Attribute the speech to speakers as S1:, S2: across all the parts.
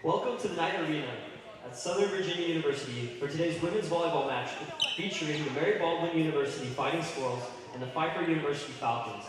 S1: Welcome to the Night Arena at Southern Virginia University for today's women's volleyball match featuring the Mary Baldwin University Fighting Squirrels and the Pfeiffer University Falcons.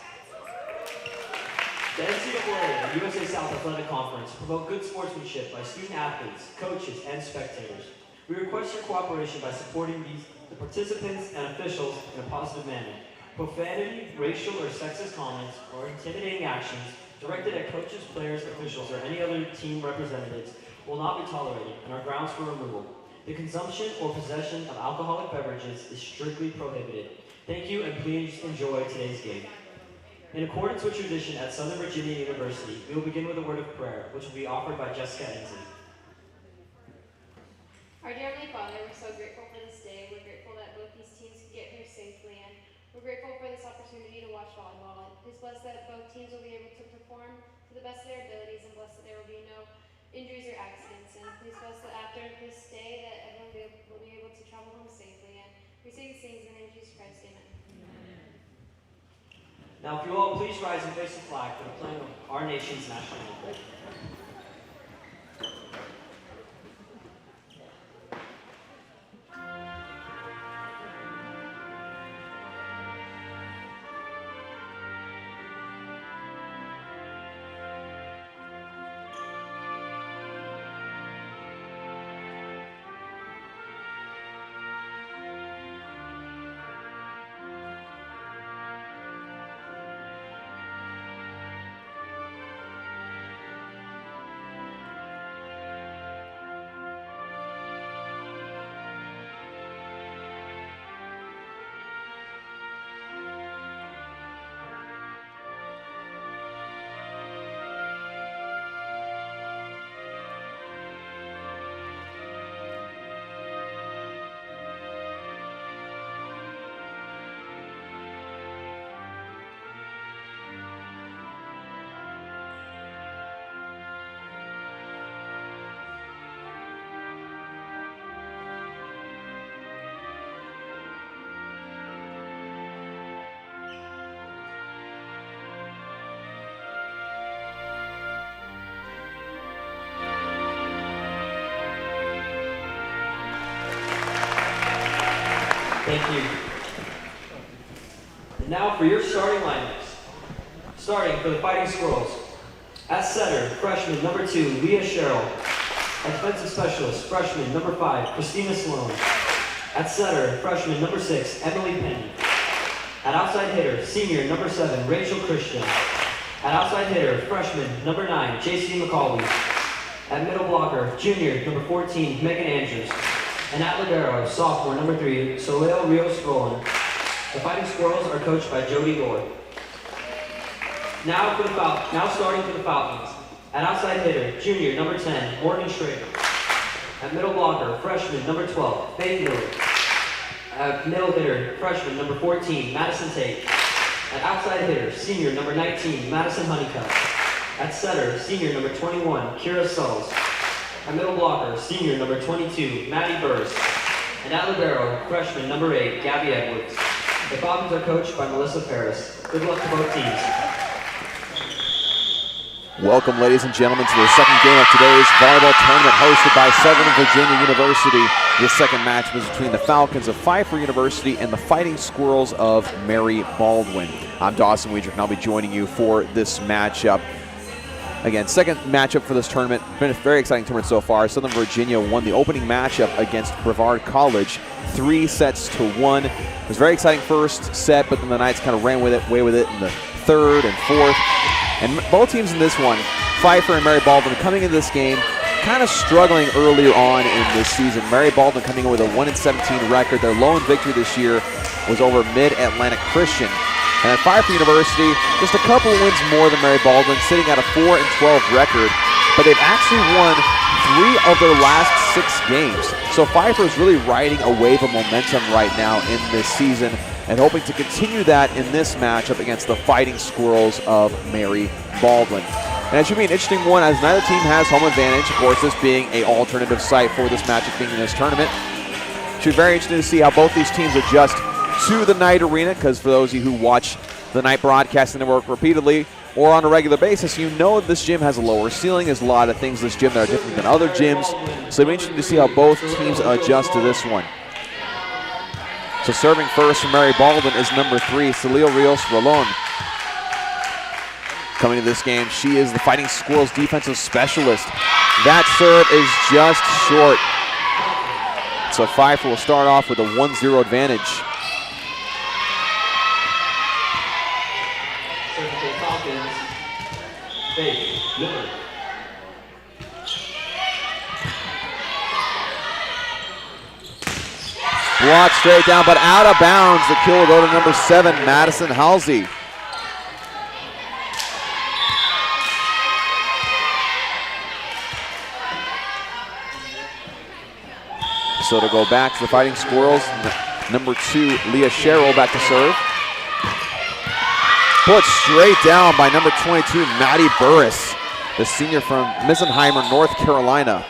S1: The NCAA and USA South Athletic Conference promote good sportsmanship by student athletes, coaches, and spectators. We request your cooperation by supporting the participants and officials in a positive manner. Profanity, racial or sexist comments, or intimidating actions directed at coaches, players, officials, or any other team representatives will not be tolerated and are grounds for removal. The consumption or possession of alcoholic beverages is strictly prohibited. Thank you, and please enjoy today's game. In accordance with tradition at Southern Virginia University, we will begin with a word of prayer, which will be offered by Jessica Ensley.
S2: Our dear Heavenly Father, we're so grateful for this day. We're grateful that both these teams could get here safely, and we're grateful for this opportunity to watch volleyball. Please bless that both teams will be able to perform to the best of their abilities, and bless that there will be no injuries or accidents. And please bless that after this day that everyone will be able to travel home safely. And we say these things in the name of Jesus Christ. Amen.
S1: Now, if you all please rise and face the flag for the playing of our nation's national anthem. Thank you. And now for your starting lineups. Starting for the Fighting Squirrels. At setter, freshman number 2, Leah Sherrill. At defensive specialist, freshman number 5, Christina Sloan. At setter, freshman number 6, Emily Penny. At outside hitter, senior number 7, Rachel Christian. At outside hitter, freshman number 9, JC McCauley. At middle blocker, junior number 14, Megan Andrews. And at libero, sophomore number 3, Soleil Rios Roland. The Fighting Squirrels are coached by Jody Gore. Now starting for the Falcons. At outside hitter, junior number 10, Morgan Schrader. At middle blocker, freshman number 12, Faith Miller. At middle hitter, freshman number 14, Madison Tate. At outside hitter, senior number 19, Madison Honeycutt. At setter, senior number 21, Kira Sulls. At middle blocker, senior number 22, Maddie Burrs. And at libero, freshman number 8, Gabby Edwards. The Falcons are coached by Melissa Ferris. Good luck to both teams.
S3: Welcome, ladies and gentlemen, to the second game of today's volleyball tournament hosted by Southern Virginia University. This second match was between the Falcons of Pfeiffer University and the Fighting Squirrels of Mary Baldwin. I'm Dawson Weidrich, and I'll be joining you for this matchup. Again, second matchup for this tournament. Been a very exciting tournament so far. Southern Virginia won the opening matchup against Brevard College, 3-1. It was a very exciting first set, but then the Knights kind of ran away with it in the third and fourth. And both teams in this one, Pfeiffer and Mary Baldwin, coming into this game, kind of struggling earlier on in this season. Mary Baldwin coming in with a 1-17 record. Their lone victory this year was over Mid-Atlantic Christian. And at Pfeiffer University, just a couple of wins more than Mary Baldwin, sitting at a 4-12 record. But they've actually won 3 of their last 6 games. So Pfeiffer is really riding a wave of momentum right now in this season and hoping to continue that in this matchup against the Fighting Squirrels of Mary Baldwin. And it should be an interesting one as neither team has home advantage. Of course, this being an alternative site for this matchup being in this tournament. It should be very interesting to see how both these teams adjust to the Night Arena, because for those of you who watch the Night Broadcasting Network repeatedly, or on a regular basis, you know this gym has a lower ceiling. There's a lot of things in this gym that are different than other gyms. So it'll be interesting to see how both teams adjust to this one. So serving first from Mary Baldwin is number 3, Celio Rios Rolon. Coming to this game, she is the Fighting Squirrels defensive specialist. That serve is just short. So Pfeiffer will start off with a 1-0 advantage. Blocked straight down, but out of bounds. The kill will go to number 7, Madison Halsey. So to go back to the Fighting Squirrels, number 2, Leah Sherrill back to serve. Put straight down by number 22, Maddie Burris, the senior from Missenheimer, North Carolina.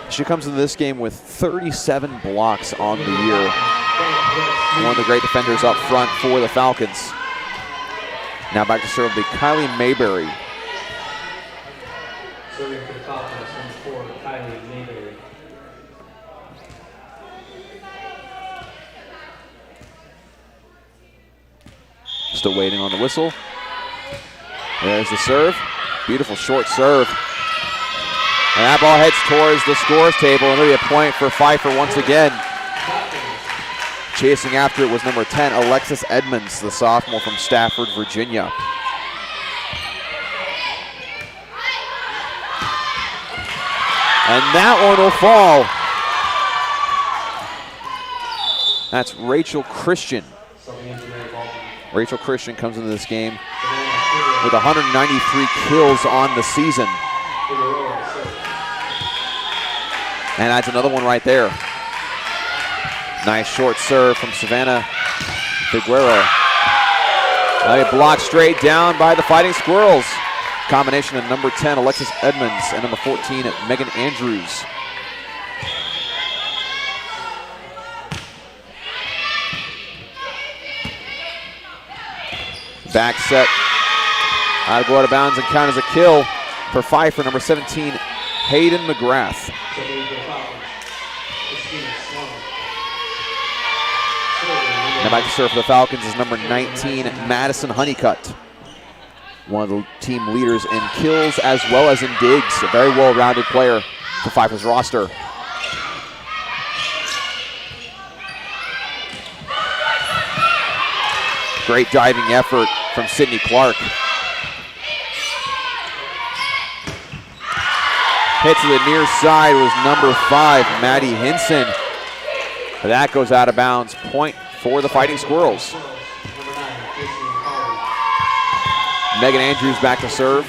S3: She comes into this game with 37 blocks on the year. One of the great defenders up front for the Falcons. Now back to serve will be Kylie Mayberry.
S1: Serving for the Falcons, number 4, Kylie Mayberry.
S3: Still waiting on the whistle. There's the serve. Beautiful short serve. And that ball heads towards the scores table, and it'll be a point for Pfeiffer once again. Chasing after it was number 10, Alexis Edmonds, the sophomore from Stafford, Virginia. And that one will fall. That's Rachel Christian. Rachel Christian comes into this game with 193 kills on the season. And that's another one right there. Nice short serve from Savannah Figueroa. They blocked straight down by the Fighting Squirrels. Combination of number 10, Alexis Edmonds, and number 14, Megan Andrews. Back set. I'll go out of bounds and count as a kill for Pfeiffer, number 17, Hayden McGrath. Now back to serve for the Falcons is number 19, Madison Honeycutt. One of the team leaders in kills as well as in digs. A very well-rounded player for Pfeiffer's roster. Great diving effort from Sydney Clark. Hit to the near side was number 5, Maddie Hinson. But that goes out of bounds. Point for the Fighting Squirrels. Megan Andrews back to serve.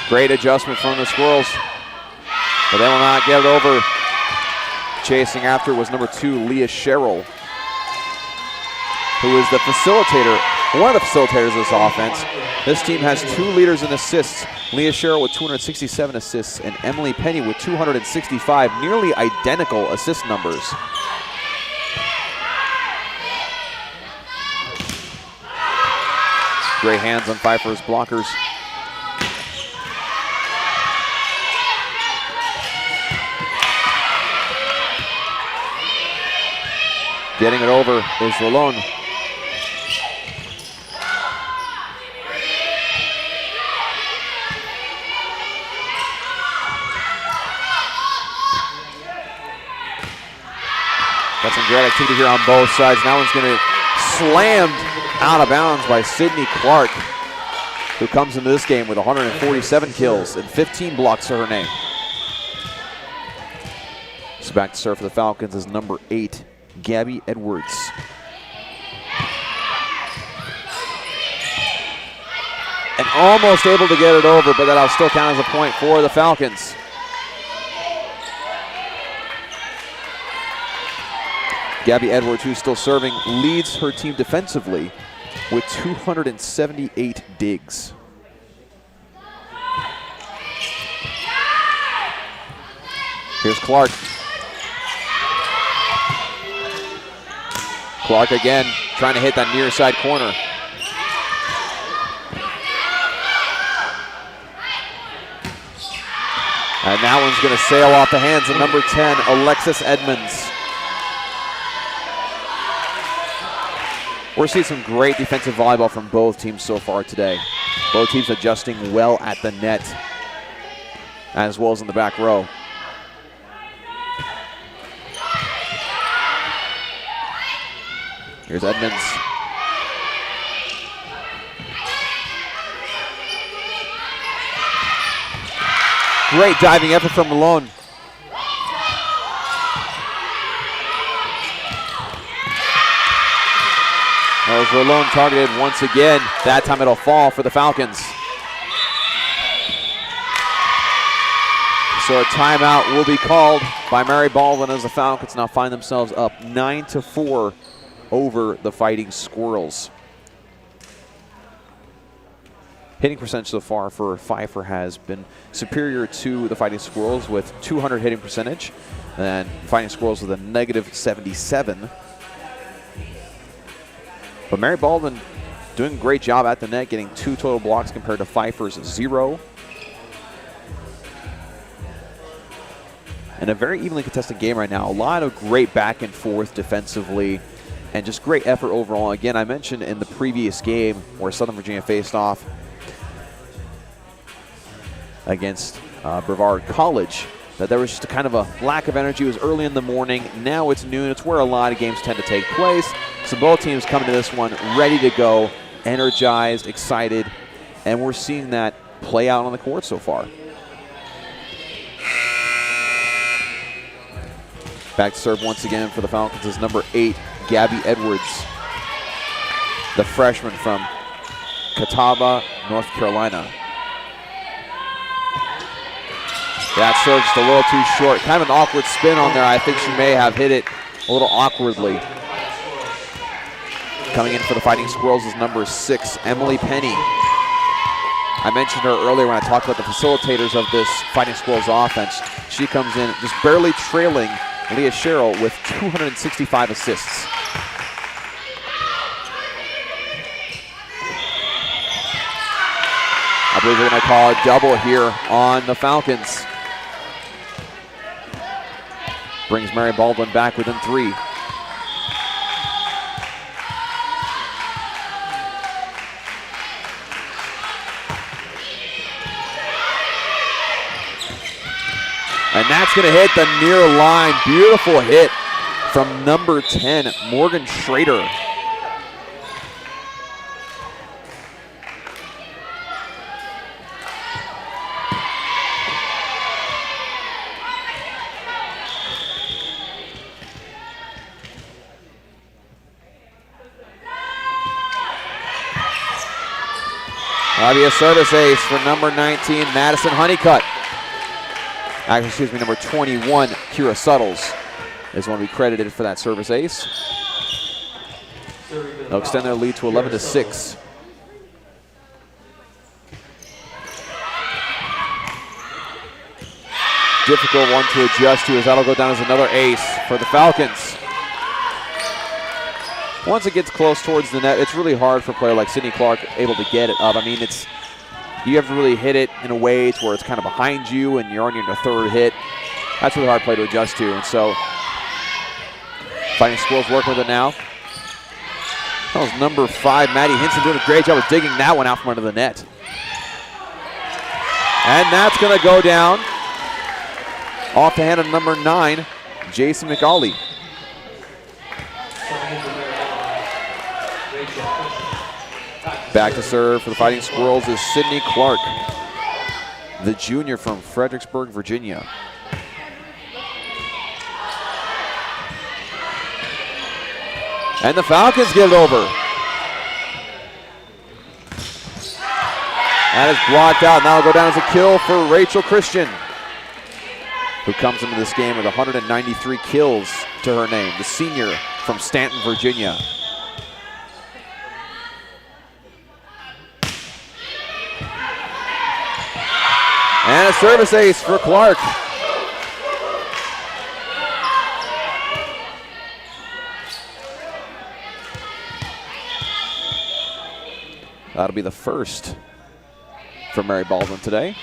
S3: Great adjustment from the Squirrels, but they will not get it over. Chasing after was number 2, Leah Sherrill, who is the facilitator, one of the facilitators of this offense. This team has 2 leaders in assists. Leah Sherrill with 267 assists and Emily Penny with 265, nearly identical assist numbers. Great hands on Pfeiffer's blockers. Getting it over is Rolon. Got some great activity here on both sides. That one's going to slammed out of bounds by Sydney Clark, who comes into this game with 147 kills and 15 blocks to her name. So back to serve for the Falcons is number 8, Gabby Edwards. And almost able to get it over, but that'll still count as a point for the Falcons. Gabby Edwards, who's still serving, leads her team defensively with 278 digs. Here's Clark. Clark again trying to hit that near side corner. And that one's going to sail off the hands of number 10, Alexis Edmonds. We're seeing some great defensive volleyball from both teams so far today. Both teams adjusting well at the net, as well as in the back row. Here's Edmonds. Great diving effort from Malone. As Malone targeted once again. That time it'll fall for the Falcons. So a timeout will be called by Mary Baldwin as the Falcons now find themselves up 9-4 over the Fighting Squirrels. Hitting percentage so far for Pfeiffer has been superior to the Fighting Squirrels with 200 hitting percentage, and Fighting Squirrels with a -77. But Mary Baldwin doing a great job at the net, getting 2 total blocks compared to Pfeiffer's 0. And a very evenly contested game right now. A lot of great back and forth defensively and just great effort overall. Again, I mentioned in the previous game where Southern Virginia faced off against Brevard College that there was just a kind of a lack of energy. It was early in the morning. Now it's noon. It's where a lot of games tend to take place. So both teams coming to this one ready to go, energized, excited, and we're seeing that play out on the court so far. Back to serve once again for the Falcons is number 8, Gabby Edwards, the freshman from Catawba, North Carolina. That serve just a little too short. Kind of an awkward spin on there. I think she may have hit it a little awkwardly. Coming in for the Fighting Squirrels is number 6, Emily Penny. I mentioned her earlier when I talked about the facilitators of this Fighting Squirrels offense. She comes in just barely trailing Leah Sherrill with 265 assists. I believe they're going to call a double here on the Falcons. Brings Mary Baldwin back within 3. And that's going to hit the near line. Beautiful hit from number 10, Morgan Schrader. That'll be a service ace for number 19, Madison Honeycutt. Actually, excuse me, number 21, Kira Suttles is one to be credited for that service ace. They'll extend their lead to 11-6. Difficult one to adjust to as that'll go down as another ace for the Falcons. Once it gets close towards the net, it's really hard for a player like Sydney Clark able to get it up. I mean, you have to really hit it in a way to where it's kind of behind you and you're on your 3rd hit. That's a really hard play to adjust to. And so, Fighting Squirrels working with it now. That was number 5, Maddie Hinson, doing a great job of digging that one out from under the net. And that's going to go down off the hand of number 9, Jason McAuley. Back to serve for the Fighting Squirrels is Sydney Clark, the junior from Fredericksburg, Virginia. And the Falcons get it over. That is blocked out, and that'll go down as a kill for Rachel Christian, who comes into this game with 193 kills to her name, the senior from Stanton, Virginia. And a service ace for Clark. That'll be the first for Mary Baldwin today.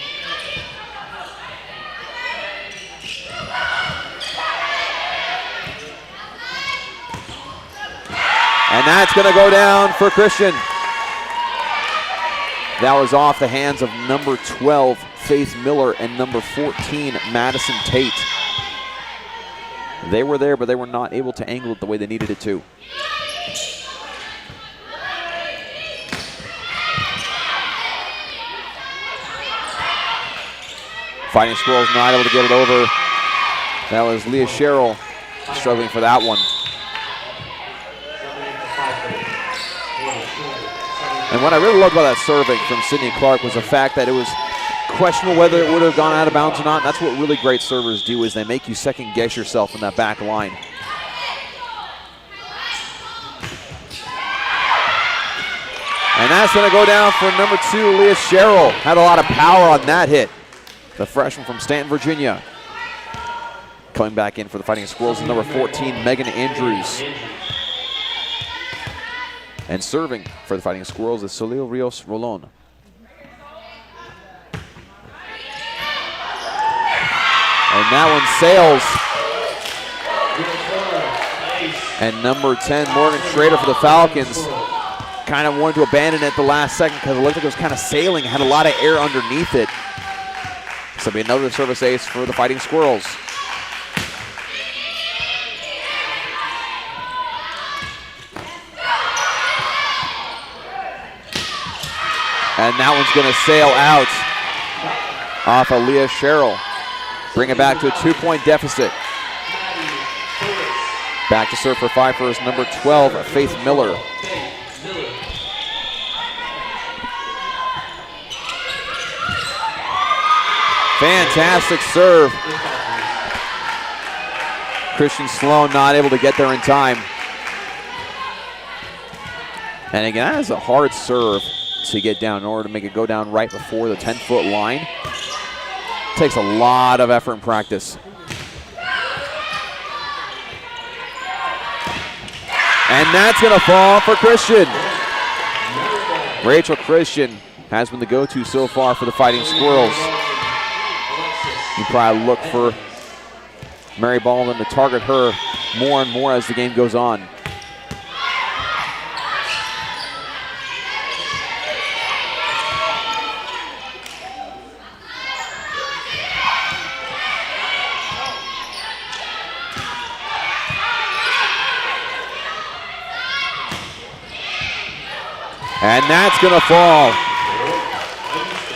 S3: And that's going to go down for Christian. That was off the hands of number 12, Faith Miller, and number 14, Madison Tate. They were there, but they were not able to angle it the way they needed it to. Fighting Squirrels not able to get it over. That was Leah Sherrill struggling for that one. And what I really loved about that serving from Sydney Clark was the fact that it was questionable whether it would have gone out of bounds or not. And that's what really great servers do, is they make you second guess yourself in that back line. And that's going to go down for number 2, Leah Sherrill. Had a lot of power on that hit. The freshman from Stanton, Virginia. Coming back in for the Fighting Squirrels is number 14, Megan Andrews. And serving for the Fighting Squirrels is Solil Rios Rolon. And that one sails. And number 10, Morgan Schrader for the Falcons, kind of wanted to abandon it at the last second because it looked like it was kind of sailing, had a lot of air underneath it. So it'll be another service ace for the Fighting Squirrels. And that one's going to sail out off of Leah Sherrill. Bring it back to a 2-point deficit. Back to serve for Pfeiffer is number 12, Faith Miller. Fantastic serve. Christian Sloan not able to get there in time. And again, that is a hard serve to get down in order to make it go down right before the 10-foot line. Takes a lot of effort and practice. And that's going to fall for Christian. Rachel Christian has been the go-to so far for the Fighting Squirrels. You probably look for Mary Baldwin to target her more and more as the game goes on. And that's going to fall.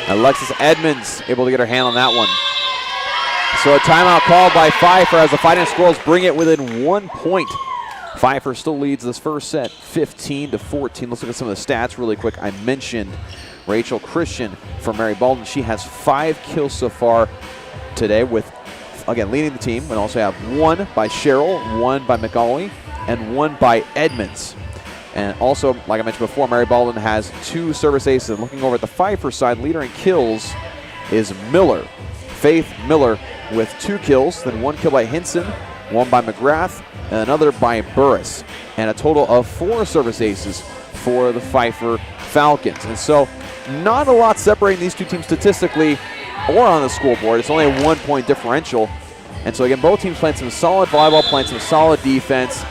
S3: Alexis Edmonds able to get her hand on that one. So a timeout called by Pfeiffer as the Fighting Squirrels bring it within 1 point. Pfeiffer still leads this first set 15-14. Let's look at some of the stats really quick. I mentioned Rachel Christian from Mary Baldwin. She has 5 kills so far today, with, again, leading the team. We also have 1 by Sherrill, 1 by McAuley, and 1 by Edmonds. And also, like I mentioned before, Mary Baldwin has 2 service aces. And looking over at the Pfeiffer side, leader in kills is Miller. Faith Miller with 2 kills, then 1 kill by Hinson, 1 by McGrath, and another by Burris. And a total of 4 service aces for the Pfeiffer Falcons. And so, not a lot separating these two teams statistically or on the scoreboard. It's only a 1-point differential. And so again, both teams playing some solid volleyball, playing some solid defense.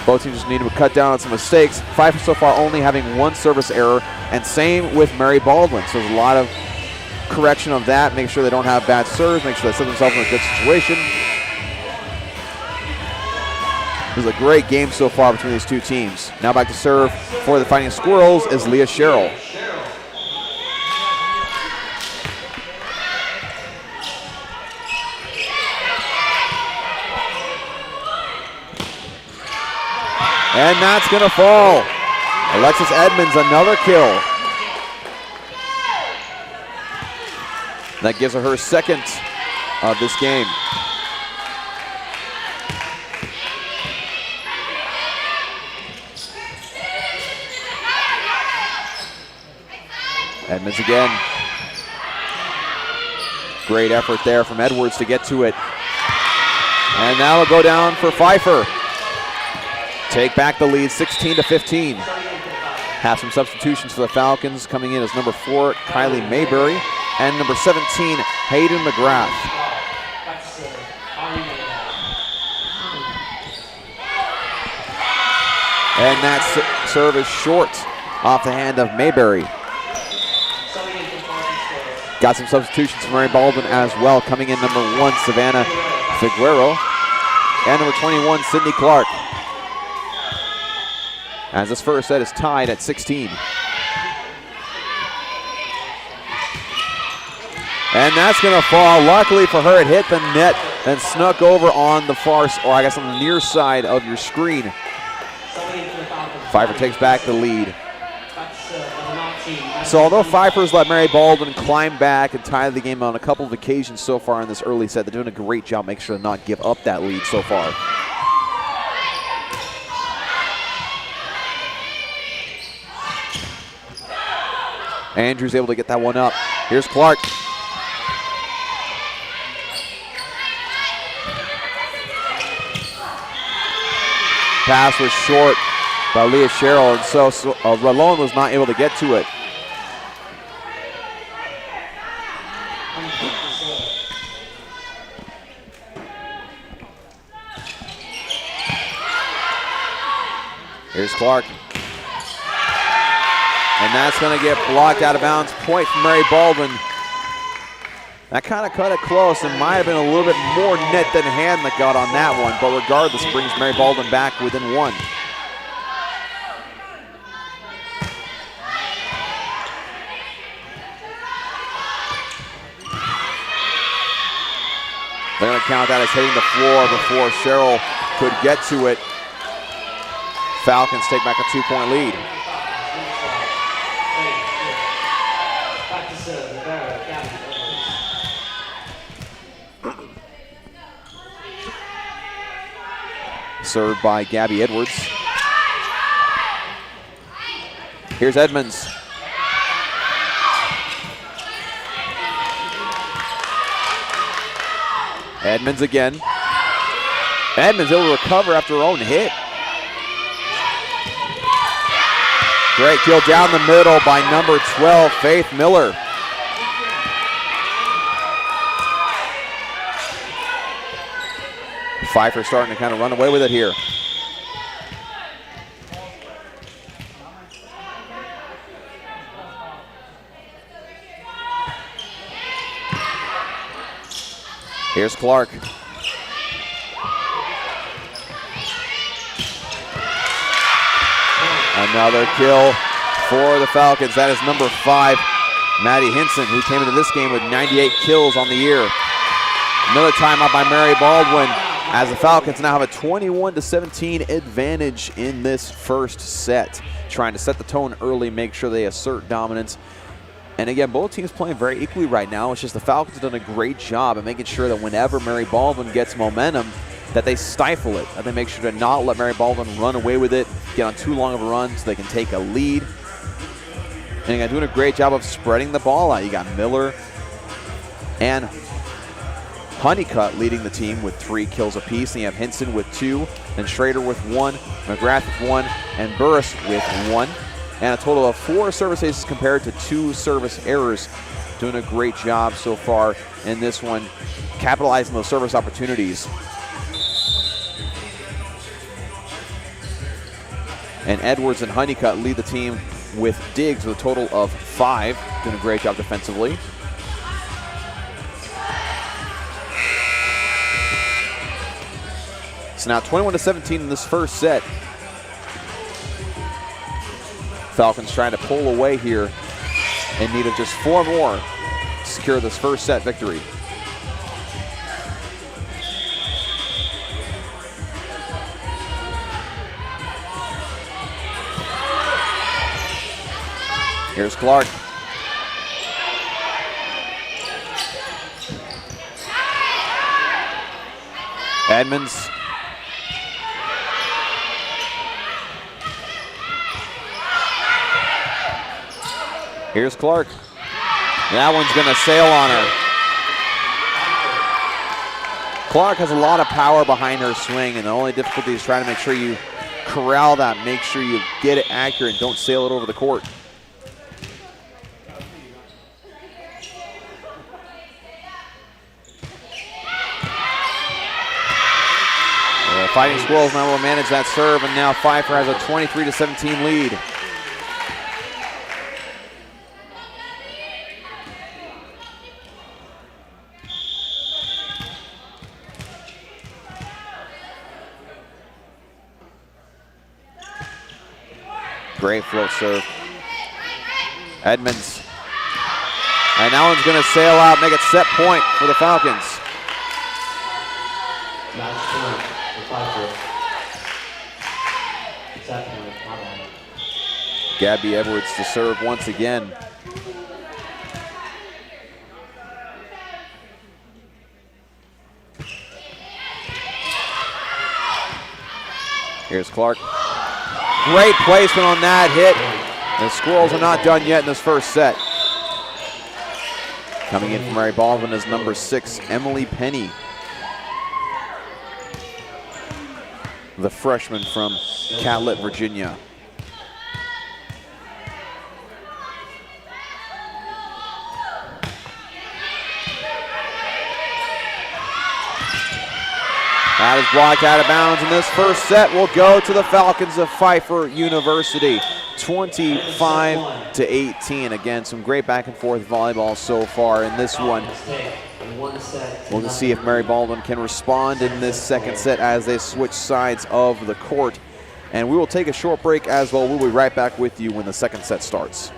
S3: Both teams just need to cut down on some mistakes. Pfeiffer so far only having 1 service error, and same with Mary Baldwin. So there's a lot of correction of that, make sure they don't have bad serves, make sure they set themselves in a good situation. This is a great game so far between these two teams. Now back to serve for the Fighting Squirrels is Leah Sherrill. And that's going to fall. Alexis Edmonds, another kill. That gives her her second of this game. Edmonds again. Great effort there from Edwards to get to it. And now it'll go down for Pfeiffer. Take back the lead, 16-15. Have some substitutions for the Falcons. Coming in as number 4, Kylie Mayberry, and number 17, Hayden McGrath. And that serve is short off the hand of Mayberry. Got some substitutions for Mary Baldwin as well. Coming in number 1, Savannah Figueroa, and number 21, Sydney Clark. As this first set is tied at 16. And that's going to fall. Luckily for her, it hit the net and snuck over on the far, or I guess on the near side of your screen. Pfeiffer takes back the lead. So although Pfeiffer's let Mary Baldwin climb back and tie the game on a couple of occasions so far in this early set, they're doing a great job making sure to not give up that lead so far. Andrews able to get that one up. Here's Clark. Pass was short by Leah Sherrill, and so Rallone was not able to get to it. Here's Clark. And that's going to get blocked out of bounds. Point from Mary Baldwin. That kind of cut it close, and might have been a little bit more net than hand that got on that one, but regardless, brings Mary Baldwin back within 1. They're going to count that as hitting the floor before Sherrill could get to it. Falcons take back a 2-point lead. Served by Gabby Edwards. Here's Edmonds. Edmonds again. Edmonds able to recover after her own hit. Great kill down the middle by number 12, Faith Miller. Pfeiffer starting to kind of run away with it here. Here's Clark. Another kill for the Falcons. That is number 5, Maddie Hinson, who came into this game with 98 kills on the year. Another timeout by Mary Baldwin, as the Falcons now have a 21-17 advantage in this first set. Trying to set the tone early, make sure they assert dominance. And again, both teams playing very equally right now. It's just the Falcons have done a great job at making sure that whenever Mary Baldwin gets momentum, that they stifle it, that they make sure to not let Mary Baldwin run away with it, get on too long of a run so they can take a lead. And again, doing a great job of spreading the ball out. You got Miller and Honeycutt leading the team with 3 kills apiece. And you have Hinson with 2, and Schrader with 1, McGrath with 1, and Burris with 1. And a total of 4 service aces compared to 2 service errors. Doing a great job so far in this one, capitalizing those service opportunities. And Edwards and Honeycutt lead the team with digs with a total of 5. Doing a great job defensively. So now 21-17 in this first set. Falcons trying to pull away here in need of just 4 more to secure this first set victory. Here's Clark. Edmonds. Here's Clark. That one's going to sail on her. Clark has a lot of power behind her swing, and the only difficulty is trying to make sure you corral that. Make sure you get it accurate and don't sail it over the court. The Fighting Squirrels now will manage that serve, and now Pfeiffer has a 23-17 lead. Great float serve. Edmonds. And that one's going to sail out, make it set point for the Falcons.
S1: Match point for Pfeiffer. Set point, my bad.
S3: Gabby Edwards to serve once again. Here's Clark. Great placement on that hit. The Squirrels are not done yet in this first set. Coming in from Mary Baldwin is number 6, Emily Penny. The freshman from Catlett, Virginia. That is blocked out of bounds, and this first set will go to the Falcons of Pfeiffer University, 25-18. Again, some great back and forth volleyball so far in this one. We'll just see if Mary Baldwin can respond in this second set as they switch sides of the court. And we will take a short break as well. We'll be right back with you when the second set starts.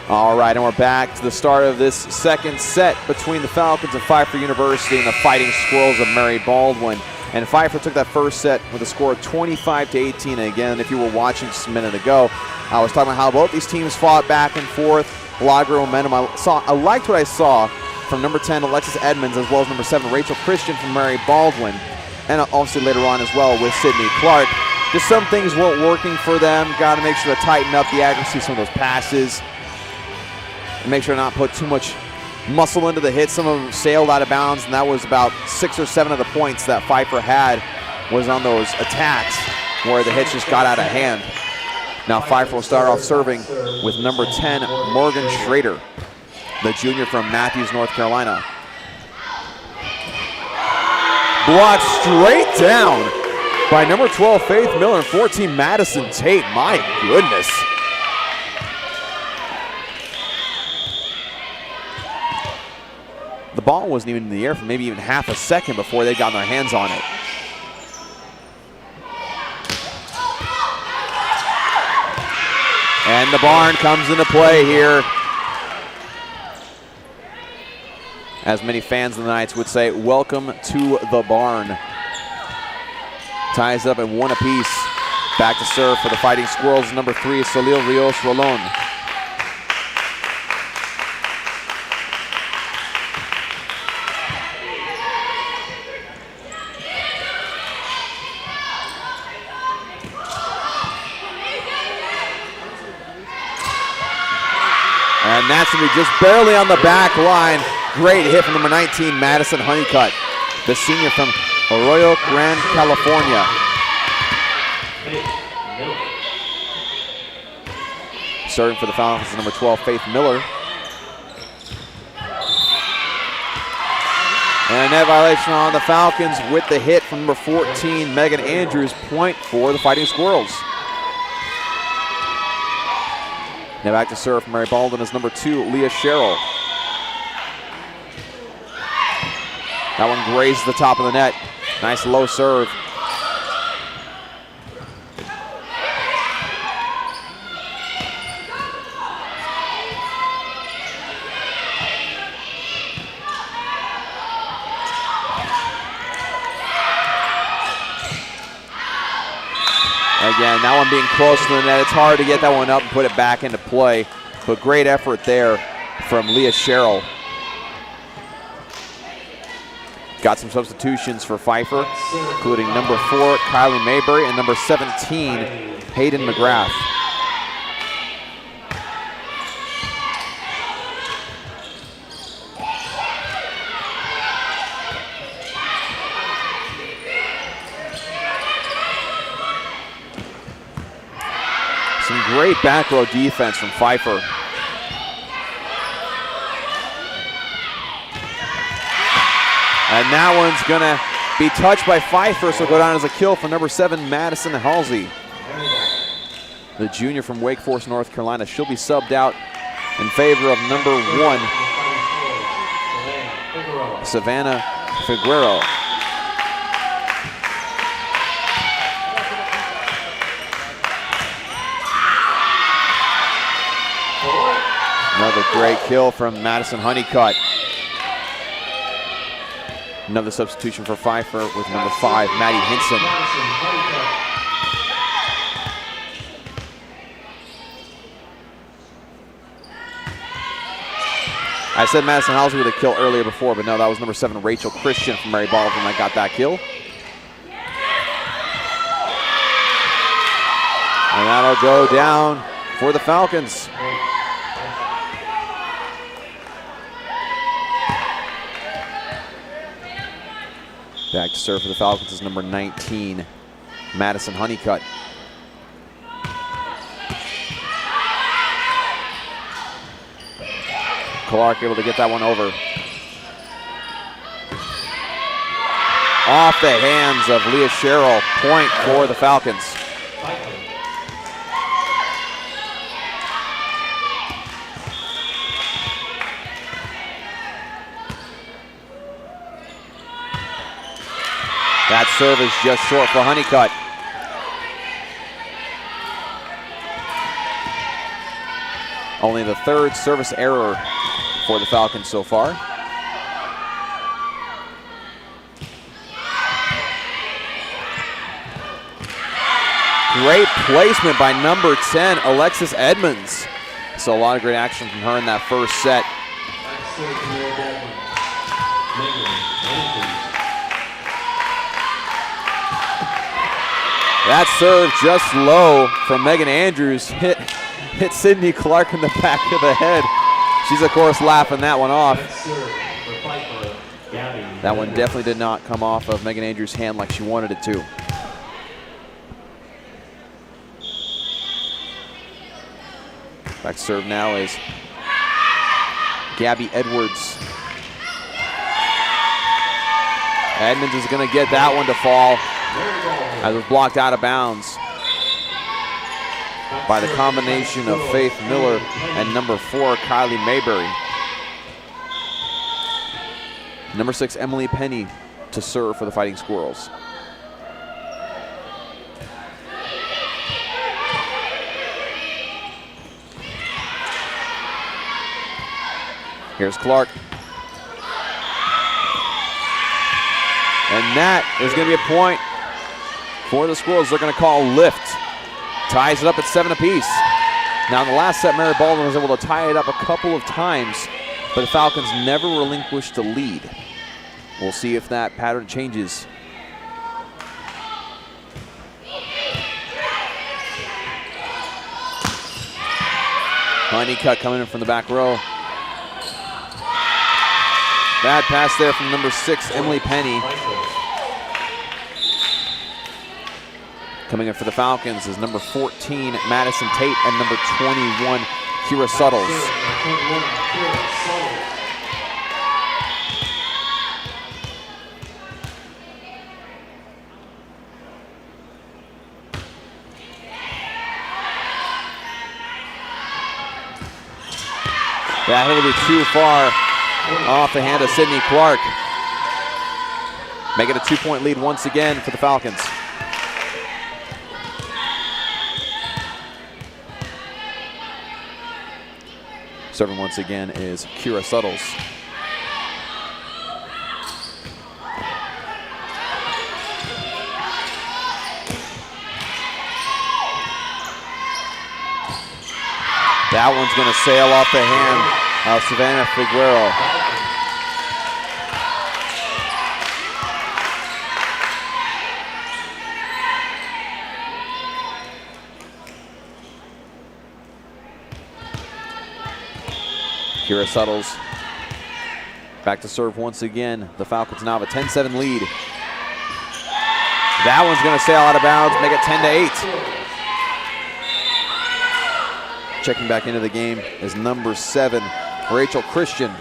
S3: All right, and we're back to the start of this second set between the Falcons of Pfeiffer University and the Fighting Squirrels of Mary Baldwin. And Pfeiffer took that first set with a score of 25-18. And again, if you were watching just a minute ago, I was talking about how both these teams fought back and forth, a lot of momentum. I liked what I saw from number 10, Alexis Edmonds, as well as number 7, Rachel Christian from Mary Baldwin. And obviously later on as well with Sydney Clark. Just some things weren't working for them. Got to make sure to tighten up the accuracy of some of those passes. make sure to not put too much muscle into the hit. Some of them sailed out of bounds, and that was about 6 or 7 of the points that Pfeiffer had was on those attacks where the hits just got out of hand. Now Pfeiffer will start off serving with number 10, Morgan Schrader, the junior from Matthews, North Carolina. Blocked straight down by number 12, Faith Miller, and 14, Madison Tate. My goodness. The ball wasn't even in the air for maybe even half a second before they got their hands on it. And the barn comes into play here. As many fans of the Knights would say, welcome to the barn. Ties up at 1 apiece. Back to serve for the Fighting Squirrels, number 3, Solil Rios Rolon. And that's going to be just barely on the back line. Great hit from number 19, Madison Honeycutt, the senior from Arroyo Grande, California. Serving for the Falcons is number 12, Faith Miller. And a net violation on the Falcons with the hit from number 14, Megan Andrews. Point for the Fighting Squirrels. Now back to serve from Mary Baldwin is number 2, Leah Sherrill. That one grazed the top of the net. Nice low serve. Again, that one being close to the net. It's hard to get that one up and put it back into play. But great effort there from Leah Sherrill. Got some substitutions for Pfeiffer, including number 4, Kylie Mayberry, and number 17, Hayden McGrath. Some great back row defense from Pfeiffer. And that one's gonna be touched by Pfeiffer, so go down as a kill for number 7, Madison Halsey. The junior from Wake Forest, North Carolina. She'll be subbed out in favor of number 1, Savannah Figueroa. Another great kill from Madison Honeycutt. Another substitution for Pfeiffer with number 5, Maddie Hinson. I said Madison Halsey with a kill earlier before, but no, that was number 7, Rachel Christian from Mary Baldwin that got that kill. And that'll go down for the Falcons. Back to serve for the Falcons is number 19, Madison Honeycutt. Clark able to get that one over. Off the hands of Leah Sherrill. Point for the Falcons. That serve is just short for Honeycutt. Only the 3rd service error for the Falcons so far. Great placement by number 10, Alexis Edmonds. So a lot of great action from her in that first set. That serve just low from Megan Andrews hit Sydney Clark in the back of the head. She's, of course, laughing that one off.
S1: Next serve for Pfeiffer, Gabby.
S3: That one definitely did not come off of Megan Andrews' hand like she wanted it to. Back serve now is Gabby Edwards. Edmonds is going to get that one to fall as it was blocked out of bounds by the combination of Faith Miller and number 4, Kylie Mayberry. Number 6, Emily Penny to serve for the Fighting Squirrels. Here's Clark. And that is going to be a point for the Squirrels. They're going to call lift. Ties it up at 7 apiece. Now in the last set, Mary Baldwin was able to tie it up a couple of times, but the Falcons never relinquished the lead. We'll see if that pattern changes. Honeycutt coming in from the back row. Bad pass there from number 6, Emily Penny. Coming in for the Falcons is number 14, Madison Tate, and number 21, Kira Suttles. That hit will be too far off the hand of Sydney Clark. Make it a 2-point lead once again for the Falcons. Serving once again is Kira Suttles. That one's going to sail off the hand of Savannah Figueroa. Kira Suttles back to serve once again. The Falcons now have a 10-7 lead. That one's going to sail out of bounds, make it 10-8. Checking back into the game is number 7, Rachel Christian.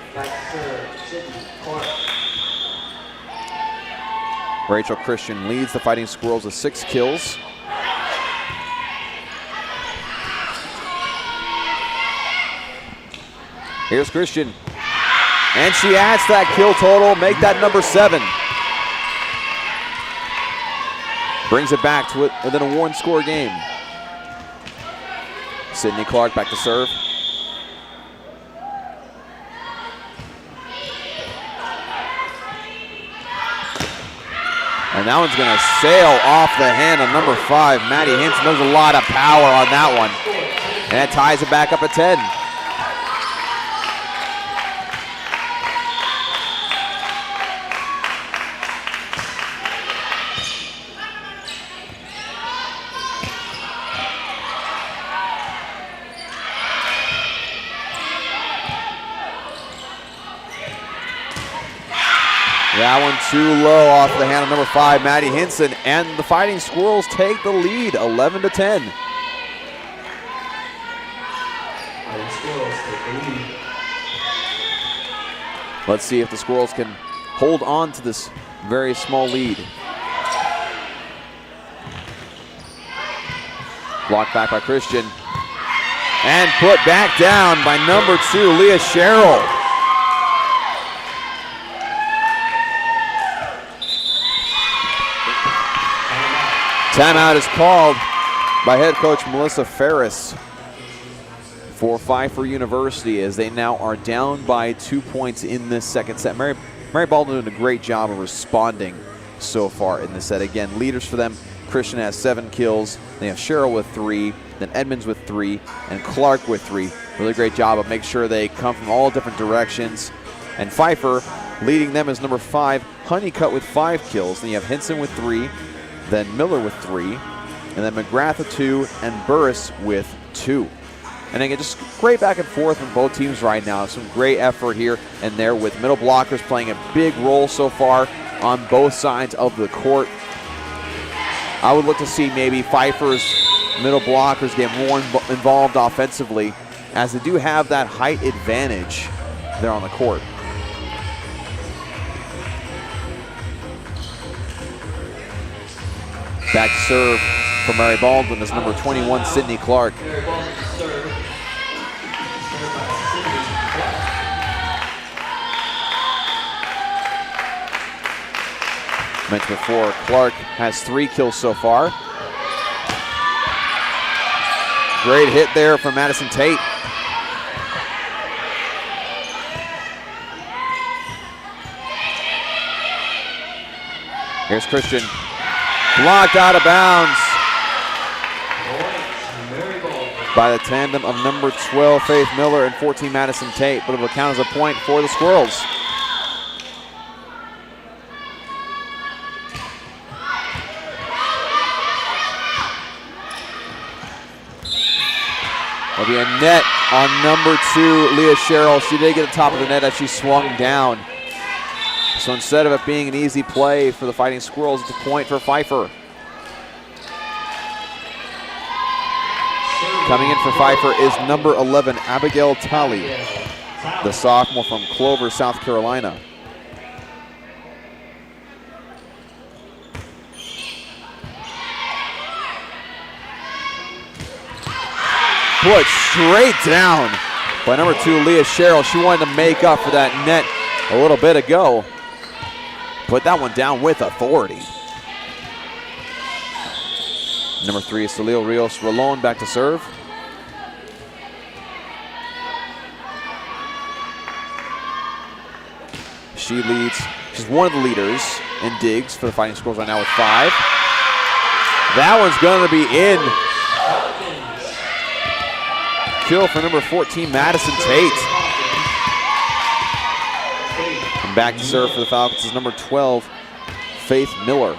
S3: Rachel Christian leads the Fighting Squirrels with 6 kills. Here's Christian, and she adds to that kill total, make that number 7. Brings it back to it within a 1-score game. Sydney Clark back to serve. And that one's gonna sail off the hand of number 5, Maddie Hinson. There's a lot of power on that one. And that ties it back up at 10. That one too low off the hand of number 5, Maddie Hinson, and the Fighting Squirrels take the lead, 11-10. Let's see if the Squirrels can hold on to this very small lead. Blocked back by Christian, and put back down by number 2, Leah Sherrill. Timeout is called by head coach Melissa Ferris for Pfeiffer University as they now are down by 2 points in this second set. Mary Baldwin doing a great job of responding so far in this set. Again, leaders for them, Christian has 7 kills. They have Cheryl with 3, then Edmonds with 3, and Clark with 3. Really great job of making sure they come from all different directions. And Pfeiffer leading them is number 5, Honeycutt with 5 kills. Then you have Hinson with 3. Then Miller with 3, and then McGrath with 2, and Burris with 2. And again, just great back and forth from both teams right now. Some great effort here and there with middle blockers playing a big role so far on both sides of the court. I would look to see maybe Pfeiffer's middle blockers get more involved offensively, as they do have that height advantage there on the court. Back to serve for Mary Baldwin is number 21, Sydney Clark. Mentioned before, Clark has 3 kills so far. Great hit there from Madison Tate. Here's Christian. Blocked out of bounds by the tandem of number 12, Faith Miller, and 14, Madison Tate, but it will count as a point for the Squirrels. There'll be a net on number 2, Leah Sherrill. She did get the top of the net as she swung down. So instead of it being an easy play for the Fighting Squirrels, it's a point for Pfeiffer. Coming in for Pfeiffer is number 11, Abigail Talley, the sophomore from Clover, South Carolina. Put straight down by number 2, Leah Sherrill. She wanted to make up for that net a little bit ago. Put that one down with authority. Number 3 is Salil Rios Rolon back to serve. She leads. She's one of the leaders in digs for the Fighting Squirrels right now with 5. That one's going to be in. Kill for number 14, Madison Tate. And back to serve for the Falcons is number 12, Faith Miller.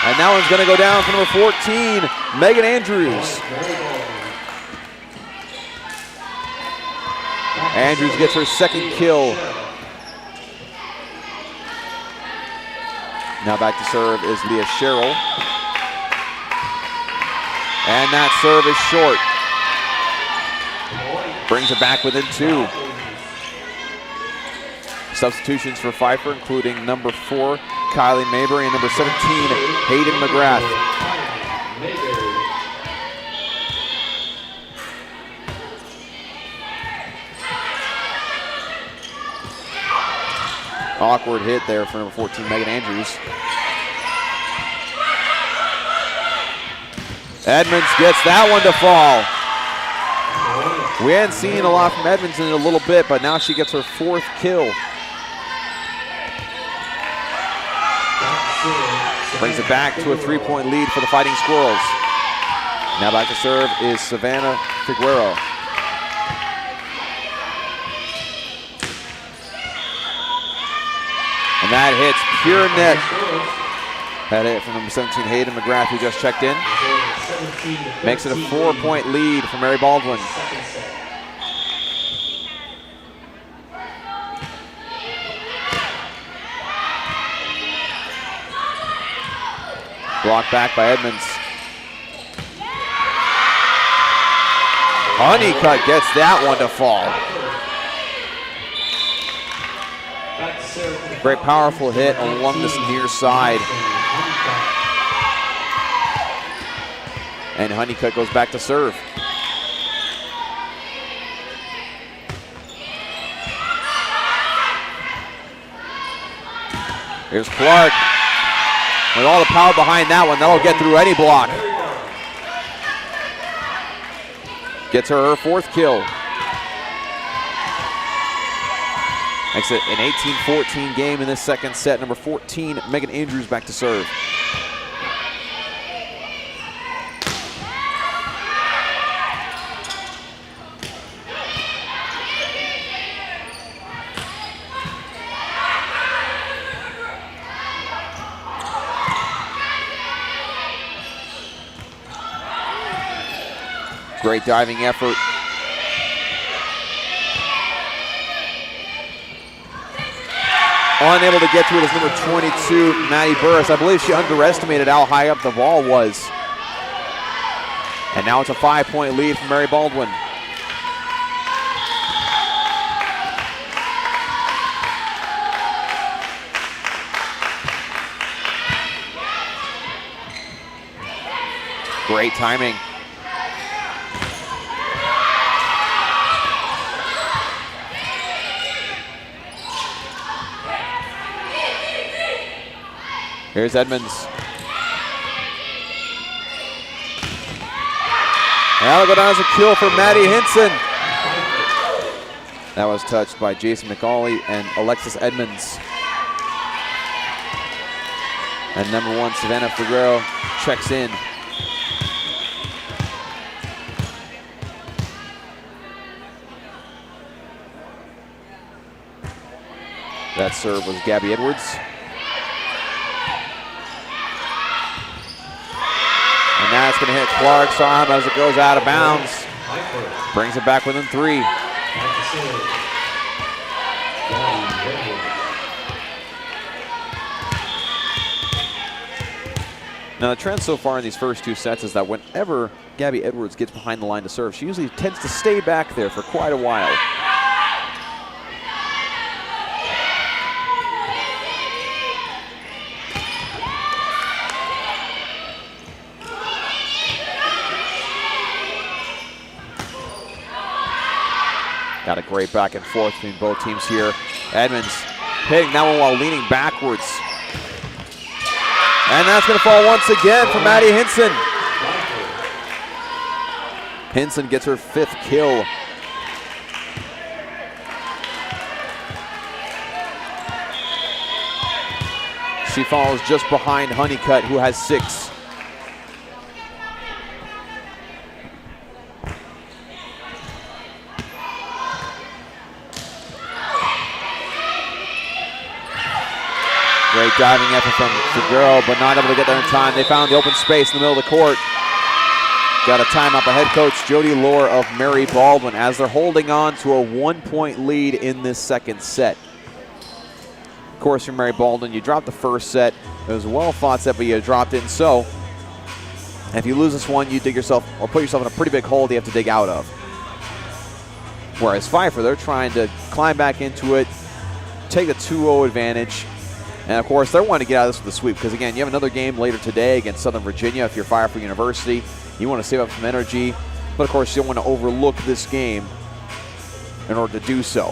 S3: And that one's going to go down for number 14, Megan Andrews. Andrews gets her 2nd kill. Now back to serve is Leah Sherrill. And that serve is short. Brings it back within 2. Substitutions for Pfeiffer, including number 4, Kylie Mayberry, and number 17, Hayden McGrath. Awkward hit there for number 14, Megan Andrews. Edmonds gets that one to fall. We hadn't seen a lot from Edmonds in a little bit, but now she gets her 4th kill. Brings it back to a 3-point lead for the Fighting Squirrels. Now back to serve is Savannah Figueroa. And that hits pure net. That hit from number 17, Hayden McGrath, who just checked in. Makes it a 4-point lead for Mary Baldwin. Blocked back by Edmonds. Honeycutt gets that one to fall. Great powerful hit along this near side. And Honeycutt goes back to serve. Here's Clark. With all the power behind that one, that'll get through any block. Gets her 4th kill. Makes it an 18-14 game in this second set. Number 14, Megan Andrews back to serve. Great diving effort. Unable to get to it is number 22, Maddie Burris. I believe she underestimated how high up the ball was. And now it's a 5-point lead for Mary Baldwin. Great timing. Here's Edmonds. That'll go down as a kill for Maddie Hinson. That was touched by Jason McCauley and Alexis Edmonds. And number 1, Savannah Figueroa checks in. That serve was Gabby Edwards. And now it's going to hit Clark's arm as it goes out of bounds. Brings it back within 3. Now the trend so far in these first 2 sets is that whenever Gabby Edwards gets behind the line to serve, she usually tends to stay back there for quite a while. Got a great back and forth between both teams here. Edmonds hitting that one while leaning backwards. And that's going to fall once again for Maddie Hinson. Hinson gets her 5th kill. She falls just behind Honeycutt, who has 6. Great diving effort from Figueroa, but not able to get there in time. They found the open space in the middle of the court. Got a timeout by head coach Jody Lohr of Mary Baldwin as they're holding on to a 1-point lead in this second set. Of course, for Mary Baldwin, you dropped the first set. It was a well-fought set, but you dropped it. And so, if you lose this one, you dig yourself or put yourself in a pretty big hole that you have to dig out of. Whereas Pfeiffer, they're trying to climb back into it, take the 2-0 advantage. And of course, they're wanting to get out of this with a sweep because, again, you have another game later today against Southern Virginia. If you're Pfeiffer University, you want to save up some energy. But of course, you don't want to overlook this game in order to do so.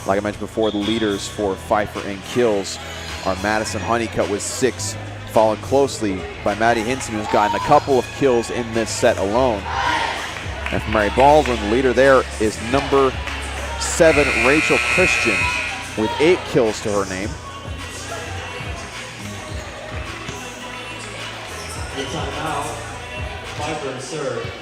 S3: Like I mentioned before, the leaders for Pfeiffer in kills are Madison Honeycutt with 6. Followed closely by Maddie Hinson, who's gotten a couple of kills in this set alone. And for Mary Baldwin, the leader there is number 7, Rachel Christian, with 8 kills to her name.
S1: The timeout, Pfeiffer and serve.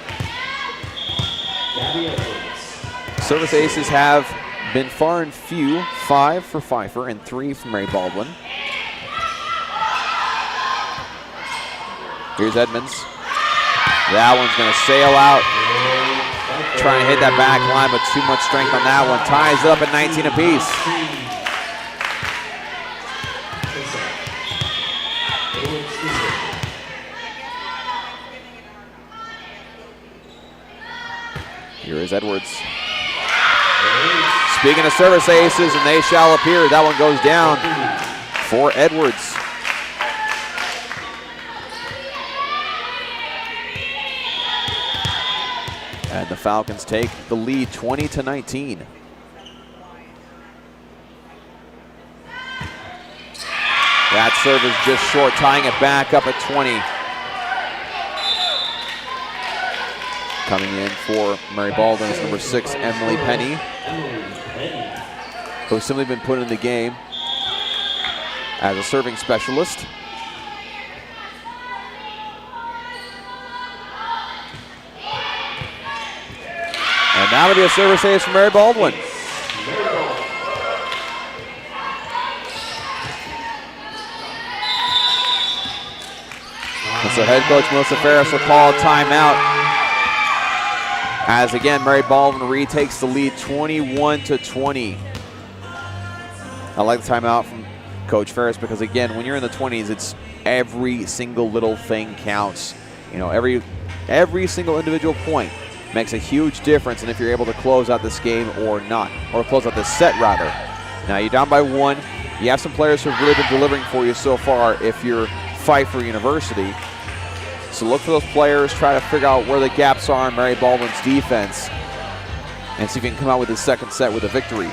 S1: Gabby Edwards.
S3: Service aces have been far and few, 5 for Pfeiffer and 3 for Mary Baldwin. Here's Edmonds. That one's going to sail out. Trying to hit that back line, but too much strength on that one. Ties it up at 19 apiece. Here is Edwards. Speaking of service aces, and they shall appear. That one goes down for Edwards. And the Falcons take the lead 20-19. That serve is just short, tying it back up at 20. Coming in for Mary Baldwin is number 6, Emily Penny, who's simply been put in the game as a serving specialist. And now it'll be a service ace for Mary Baldwin. So head coach Melissa Ferris will call timeout. As again, Mary Baldwin retakes the lead 21-20. I like the timeout from Coach Ferris because again, when you're in the 20s, it's every single little thing counts. You know, every single individual point makes a huge difference in if you're able to close out this game or not, or close out this set rather. Now you're down by 1. You have some players who have really been delivering for you so far if you're Pfeiffer University. So look for those players, try to figure out where the gaps are in Mary Baldwin's defense, and see if you can come out with the second set with a victory.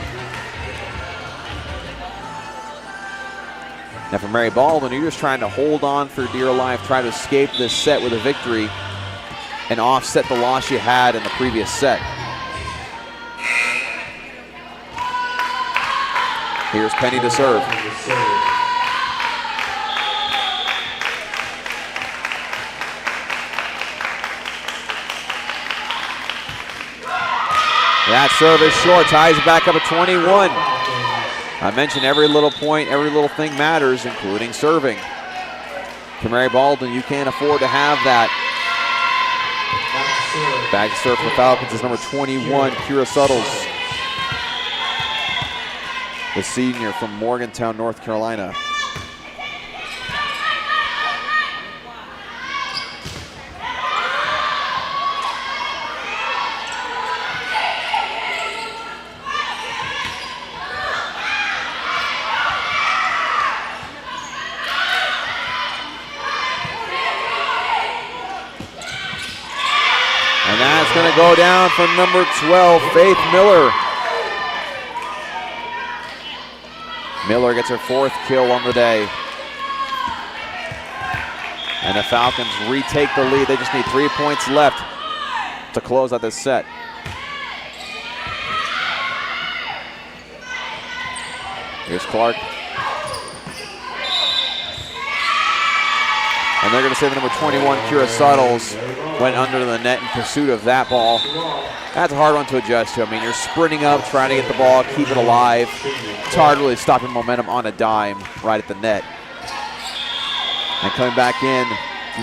S3: Now for Mary Baldwin, you're just trying to hold on for dear life, try to escape this set with a victory and offset the loss you had in the previous set. Here's Penny to serve. That serve is short, ties it back up at 21. I mentioned every little point, every little thing matters, including serving. For Mary Baldwin, you can't afford to have that. Back to serve for the Falcons is number 21, Kira Suttles, the senior from Morgantown, North Carolina. And that's going to go down from number 12, Faith Miller. Miller gets her 4th kill on the day. And the Falcons retake the lead. They just need 3 points left to close out this set. Here's Clark. And they're going to say the number 21, Kira Suttles, went under the net in pursuit of that ball. That's a hard one to adjust to. I mean, you're sprinting up, trying to get the ball, keep it alive. It's hard really stopping momentum on a dime right at the net. And coming back in,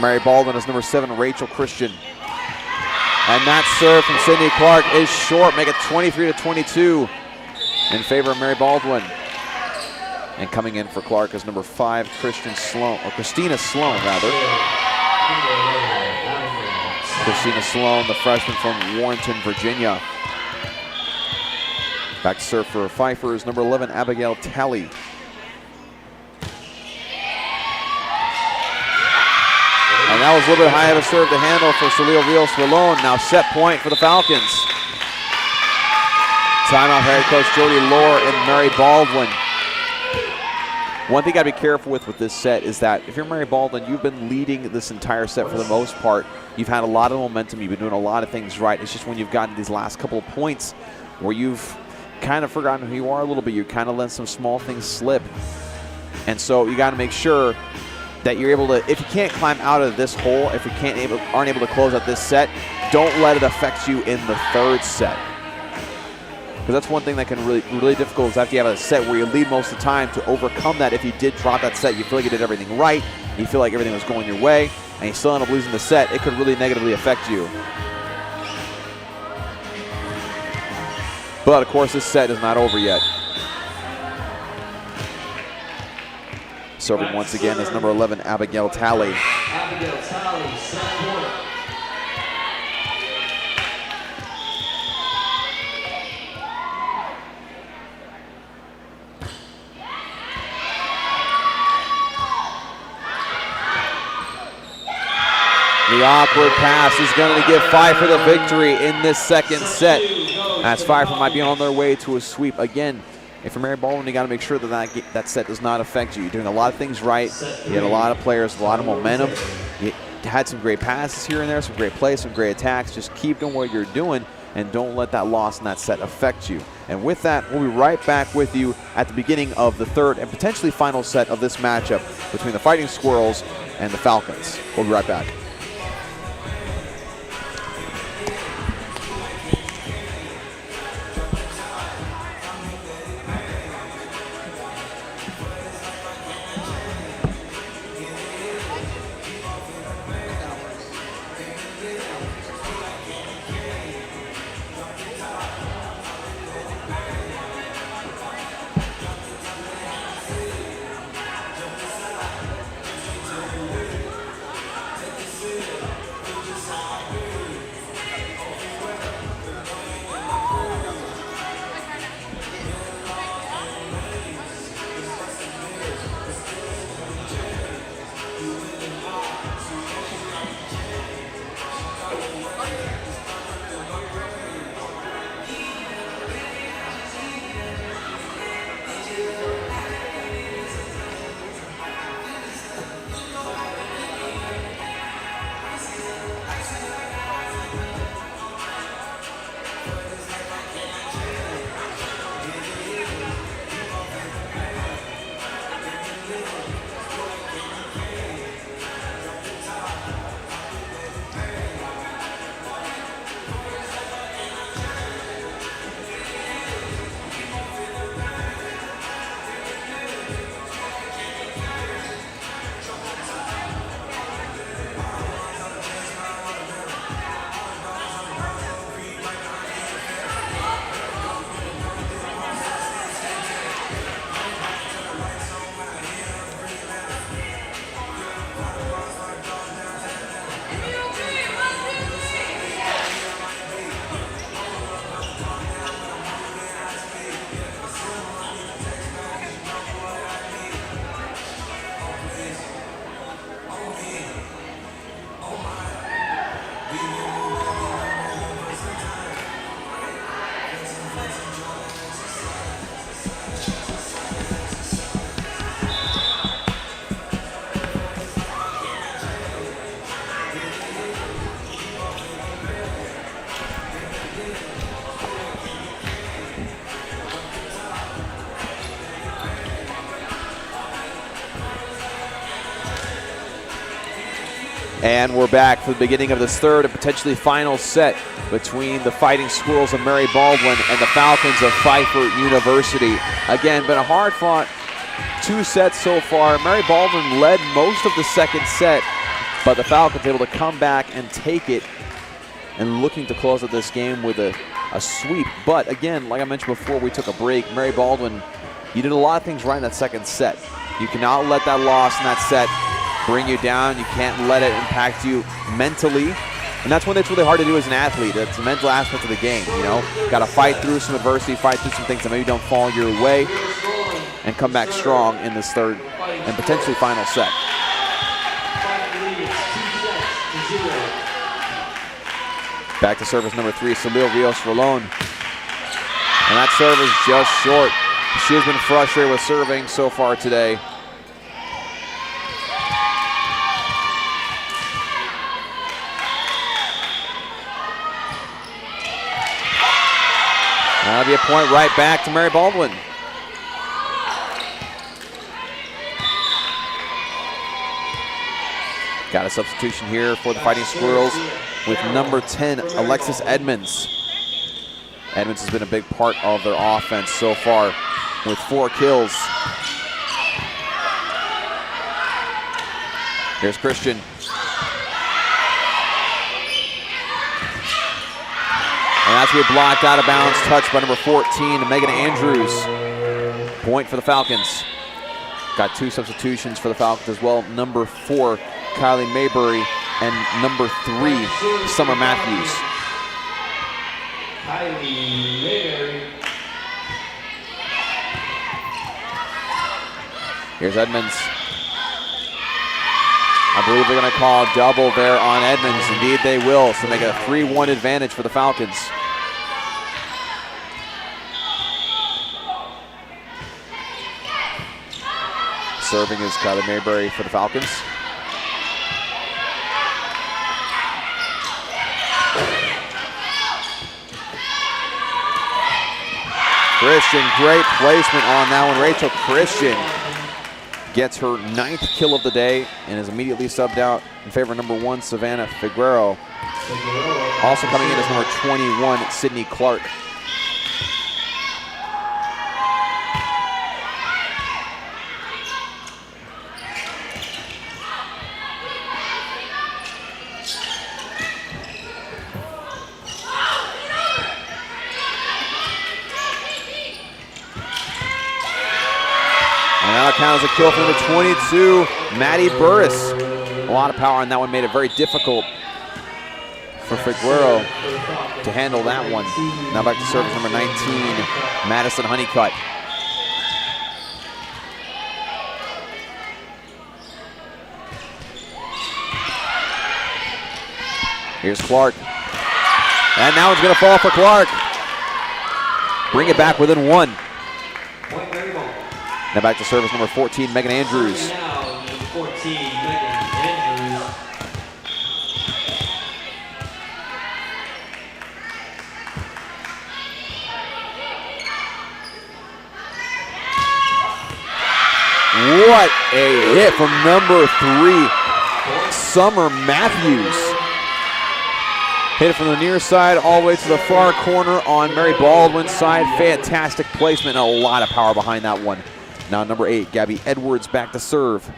S3: Mary Baldwin is number 7, Rachel Christian. And that serve from Sydney Clark is short, make it 23-22 in favor of Mary Baldwin. And coming in for Clark is number 5, Christina Sloan, Christina Sloan, the freshman from Warrenton, Virginia. Back to serve for Pfeiffer is number 11, Abigail Talley. And that was a little bit high of a serve to handle for Salil Rios-Rolón. Now set point for the Falcons. Timeout head coach Jody Lohr and Mary Baldwin. One thing you gotta be careful with this set is that if you're Mary Baldwin, you've been leading this entire set for the most part. You've had a lot of momentum, you've been doing a lot of things right. It's just when you've gotten these last couple of points where you've kind of forgotten who you are a little bit, you kind of let some small things slip. And so you gotta make sure that you're able to, if you can't climb out of this hole, if you aren't able to close out this set, don't let it affect you in the third set. Because that's one thing that can really difficult is after you have a set where you lead most of the time, to overcome that. If you did drop that set, you feel like you did everything right, you feel like everything was going your way, and you still end up losing the set, it could really negatively affect you. But of course, this set is not over yet. Serving once again is number 11, Abigail Talley.
S1: Abigail Talley, set point.
S3: The awkward pass is going to give Pfeiffer the victory in this second set. As Pfeiffer might be on their way to a sweep. Again, if you're Mary Baldwin, you got to make sure that that set does not affect you. You're doing a lot of things right. You had a lot of players, a lot of momentum. You had some great passes here and there, some great plays, some great attacks. Just keep doing what you're doing and don't let that loss in that set affect you. And with that, we'll be right back with you at the beginning of the third and potentially final set of this matchup between the Fighting Squirrels and the Falcons. We'll be right back. And we're back for the beginning of this third and potentially final set between the Fighting Squirrels of Mary Baldwin and the Falcons of Pfeiffer University. Again, been a hard-fought 2 sets so far. Mary Baldwin led most of the second set, but the Falcons able to come back and take it and looking to close out this game with a sweep. But again, like I mentioned before we took a break, Mary Baldwin, you did a lot of things right in that second set. You cannot let that loss in that set bring you down. You can't let it impact you mentally. And that's when it's really hard to do as an athlete. It's a mental aspect of the game, you know. Got to fight through some adversity, fight through some things that maybe don't fall your way, and come back strong in this third and potentially final set. Back to service number 3, Salil Rios-Rolón. And that serve is just short. She has been frustrated with serving so far today. That'll be a point right back to Mary Baldwin. Got a substitution here for the Fighting Squirrels with number 10, Alexis Edmonds. Edmonds has been a big part of their offense so far with 4 kills. Here's Christian. And that's going to be blocked out of bounds, touched by number 14, Megan Andrews. Point for the Falcons. Got 2 substitutions for the Falcons as well. Number 4, Kylie Mayberry, and number 3, Summer Matthews.
S1: Kylie Mayberry.
S3: Here's Edmonds. I believe they're going to call a double there on Edmonds. Indeed they will, so make it a 3-1 advantage for the Falcons. Serving is Kylie Mayberry for the Falcons. Christian, great placement on that one. Rachel Christian gets her 9th kill of the day and is immediately subbed out in favor of number 1, Savannah Figueroa. Also coming in is number 21, Sydney Clark. And that'll count as a kill for number 22, Maddie Burris. A lot of power on that one, made it very difficult for Figueroa to handle that one. Now back to service number 19, Madison Honeycutt. Here's Clark. And now it's going to fall for Clark. Bring it back within 1. Now back to service number 14, Megan Andrews.
S1: Now, number 14, Megan Andrews.
S3: What a hit from number 3, Summer Matthews. Hit it from the near side all the way to the far corner on Mary Baldwin's side. Fantastic placement and a lot of power behind that one. Now number 8, Gabby Edwards back to serve.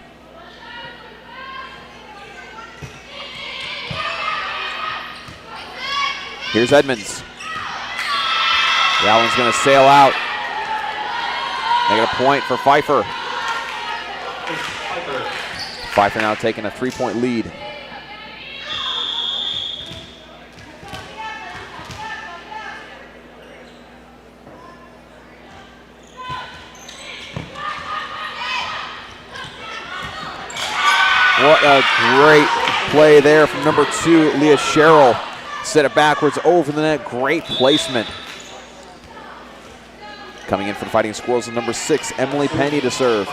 S3: Here's Edmonds. That one's going to sail out. Make it a point for Pfeiffer. Pfeiffer now taking a 3-point lead. What a great play there from number 2, Leah Sherrill. Set it backwards over the net. Great placement. Coming in for the Fighting Squirrels is number 6, Emily Penny to serve.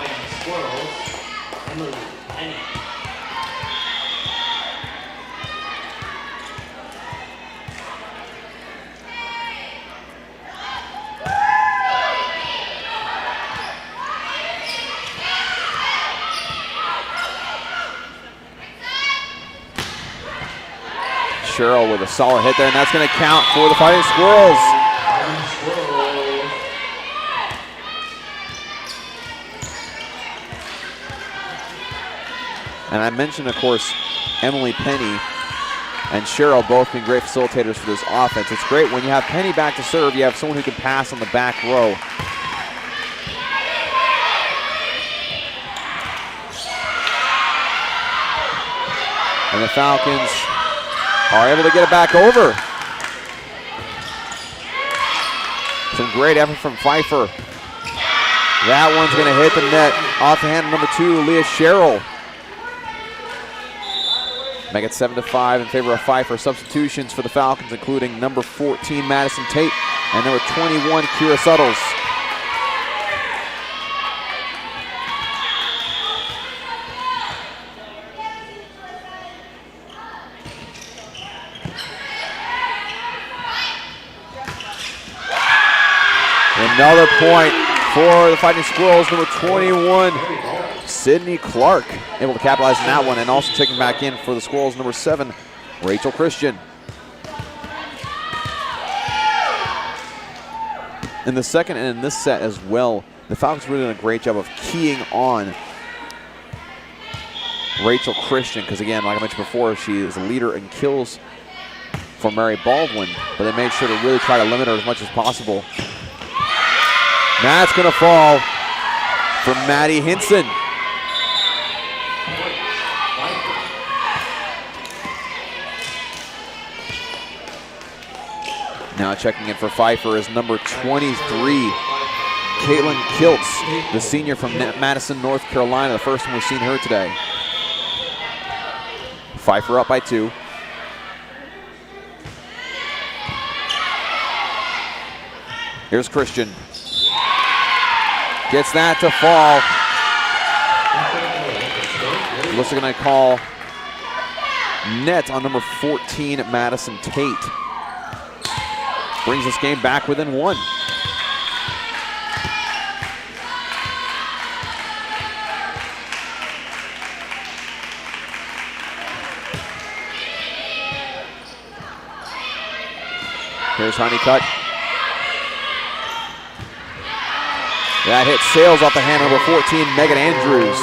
S3: Sherrill with a solid hit there, and that's going to count for the Fighting Squirrels. And I mentioned, of course, Emily Penny and Sherrill both being great facilitators for this offense. It's great when you have Penny back to serve, you have someone who can pass on the back row. And the Falcons are able to get it back over. Some great effort from Pfeiffer. That one's going to hit the net off the hand of number 2, Leah Sherrill. Make it 7-5 in favor of Pfeiffer. Substitutions for the Falcons, including number 14, Madison Tate, and number 21, Kira Suttles. Another point for the Fighting Squirrels, number 21, Sydney Clark, able to capitalize on that one, and also checking back in for the Squirrels, number 7, Rachel Christian. In the second and in this set as well, the Falcons really did a great job of keying on Rachel Christian, because again, like I mentioned before, she is a leader in kills for Mary Baldwin, but they made sure to really try to limit her as much as possible. That's going to fall from Maddie Hinson. Now checking in for Pfeiffer is number 23, Caitlin Kiltz, the senior from Madison, North Carolina. The first time we've seen her today. Pfeiffer up by 2. Here's Christian. Gets that to fall. Looks like they're going to call net on number 14, Madison Tate. Brings this game back within 1. Here's Honeycutt. That hit sails off the hand of number 14, Megan Andrews.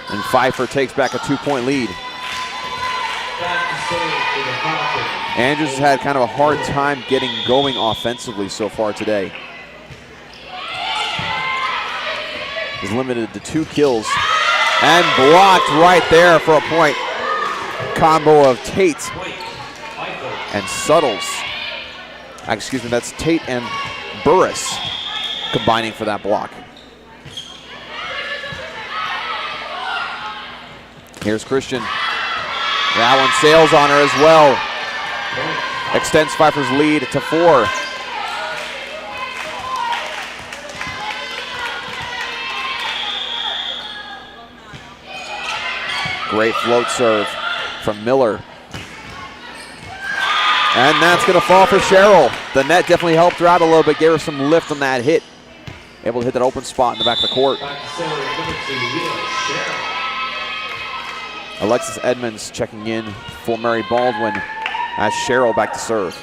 S3: And Pfeiffer takes back a 2-point lead. Andrews has had kind of a hard time getting going offensively so far today. He's limited to 2 kills. And blocked right there for a point. Combo of Tate and Suttles. Excuse me, that's Tate and Burris combining for that block. Here's Christian. That one sails on her as well. Extends Pfeiffer's lead to 4. Great float serve from Miller. And that's going to fall for Sherrill. The net definitely helped her out a little bit, gave her some lift on that hit. Able to hit that open spot in the back of the court. Alexis Edmonds checking in for Mary Baldwin as Sherrill back to serve.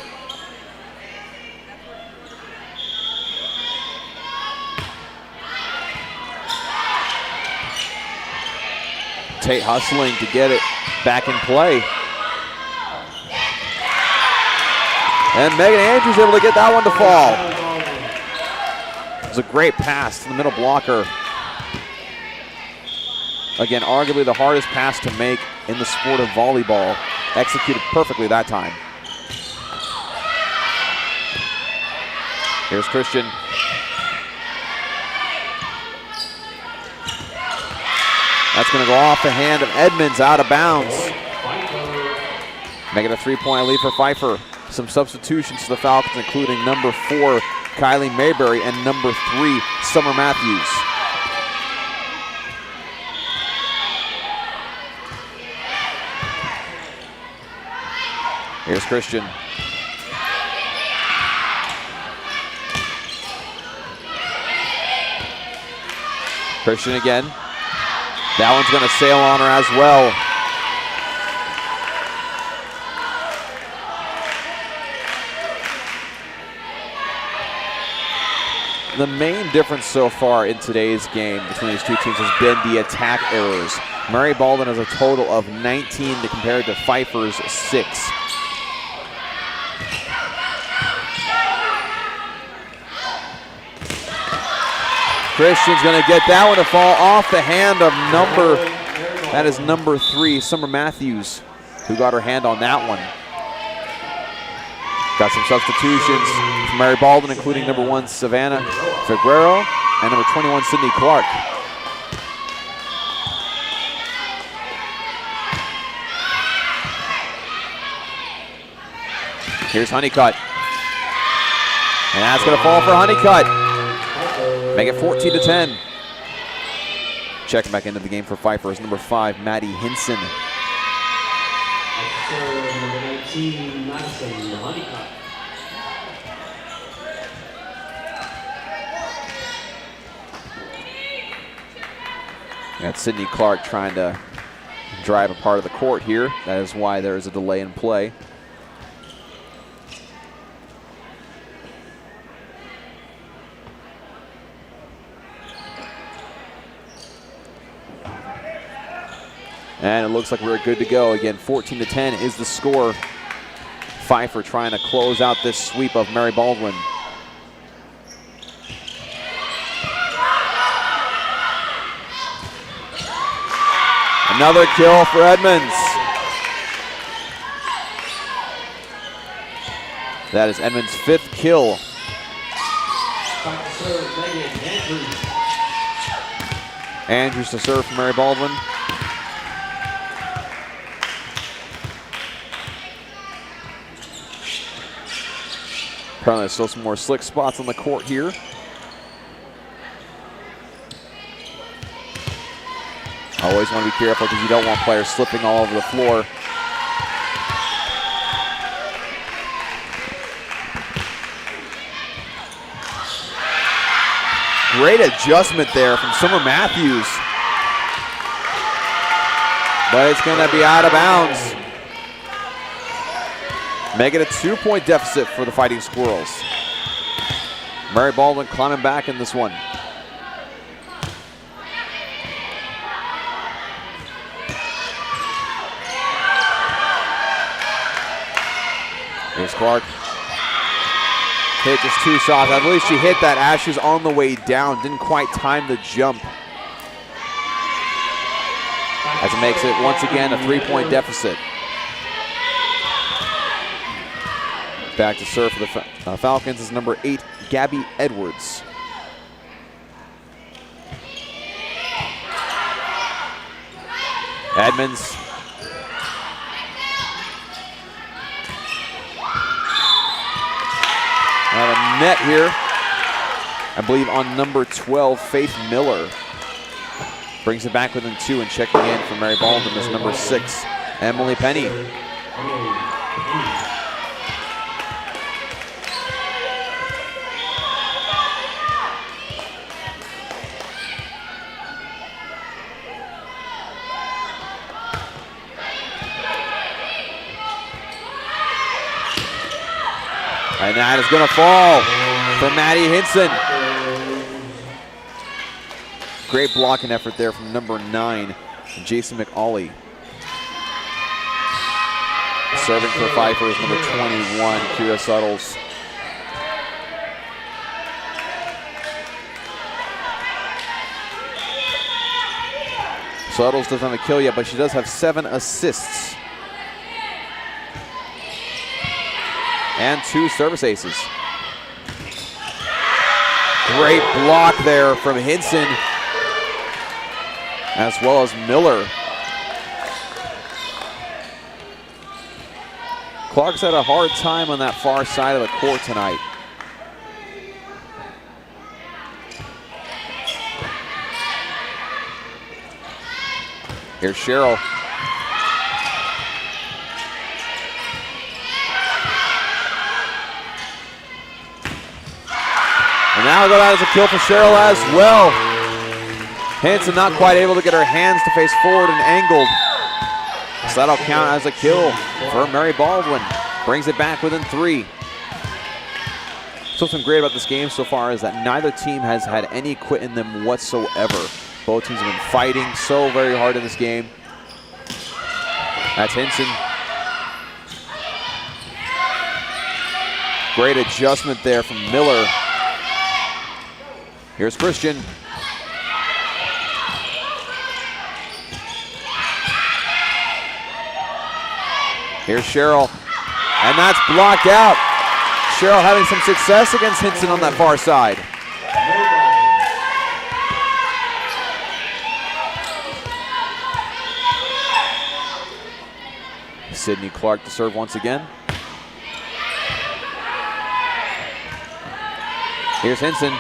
S3: Tate hustling to get it back in play. And Megan Andrews able to get that one to fall. It was a great pass to the middle blocker. Again, arguably the hardest pass to make in the sport of volleyball. Executed perfectly that time. Here's Christian. That's going to go off the hand of Edmonds, out of bounds. Making a 3-point lead for Pfeiffer. Some substitutions for the Falcons, including number 4, Kylie Mayberry, and number 3, Summer Matthews. Here's Christian. Christian again. That one's going to sail on her as well. The main difference so far in today's game between these two teams has been the attack errors. Mary Baldwin has a total of 19 to compare to Pfeiffer's 6. Christian's going to get that one to fall off the hand of number 3, Summer Matthews, who got her hand on that one. Got some substitutions for Mary Baldwin, including number 1, Savannah Figueroa, and number 21, Sydney Clark. Here's Honeycutt. And that's going to fall for Honeycutt. Make it 14-10. Checking back into the game for Pfeiffer is number 5, Maddie Hinson.
S1: Number 19, Madison Honeycutt.
S3: Got Sydney Clark trying to drive a part of the court here. That is why there is a delay in play. And it looks like we're good to go. Again, 14-10 is the score. Pfeiffer trying to close out this sweep of Mary Baldwin. Another kill for Edmonds. That is Edmonds' 5th kill. Andrews to serve for Mary Baldwin. Apparently there's still some more slick spots on the court here. Always want to be careful because you don't want players slipping all over the floor. Great adjustment there from Summer Matthews. But it's going to be out of bounds. Make it a 2-point deficit for the Fighting Squirrels. Mary Baldwin climbing back in this one. Here's Clark. Hit just too soft. I believe she hit that as she was on the way down. Didn't quite time the jump. As it makes it once again a 3-point deficit. Back to serve for the Falcons is number 8, Gabby Edwards. Edmonds. Out of net here, I believe on number 12, Faith Miller. Brings it back within 2 and checking in for Mary Baldwin is number 6, Emily Penny. And that is going to fall for Maddie Hinson. Great blocking effort there from number 9, Jason McAuley. Serving for Pfeiffer is number 21, Kira Suttles. Suttles doesn't have a kill yet, but she does have 7 assists. And 2 service aces. Great block there from Hinson, as well as Miller. Clark's had a hard time on that far side of the court tonight. Here's Cheryl. And now we'll go out as a kill for Cheryl as well. Hanson not quite able to get her hands to face forward and angled. So that'll count as a kill for Mary Baldwin. Brings it back within 3. So what's been great about this game so far is that neither team has had any quit in them whatsoever. Both teams have been fighting so very hard in this game. That's Hinson. Great adjustment there from Miller. Here's Christian. Here's Cheryl, and that's blocked out. Cheryl having some success against Hinson on that far side. Sydney Clark to serve once again. Here's Hinson.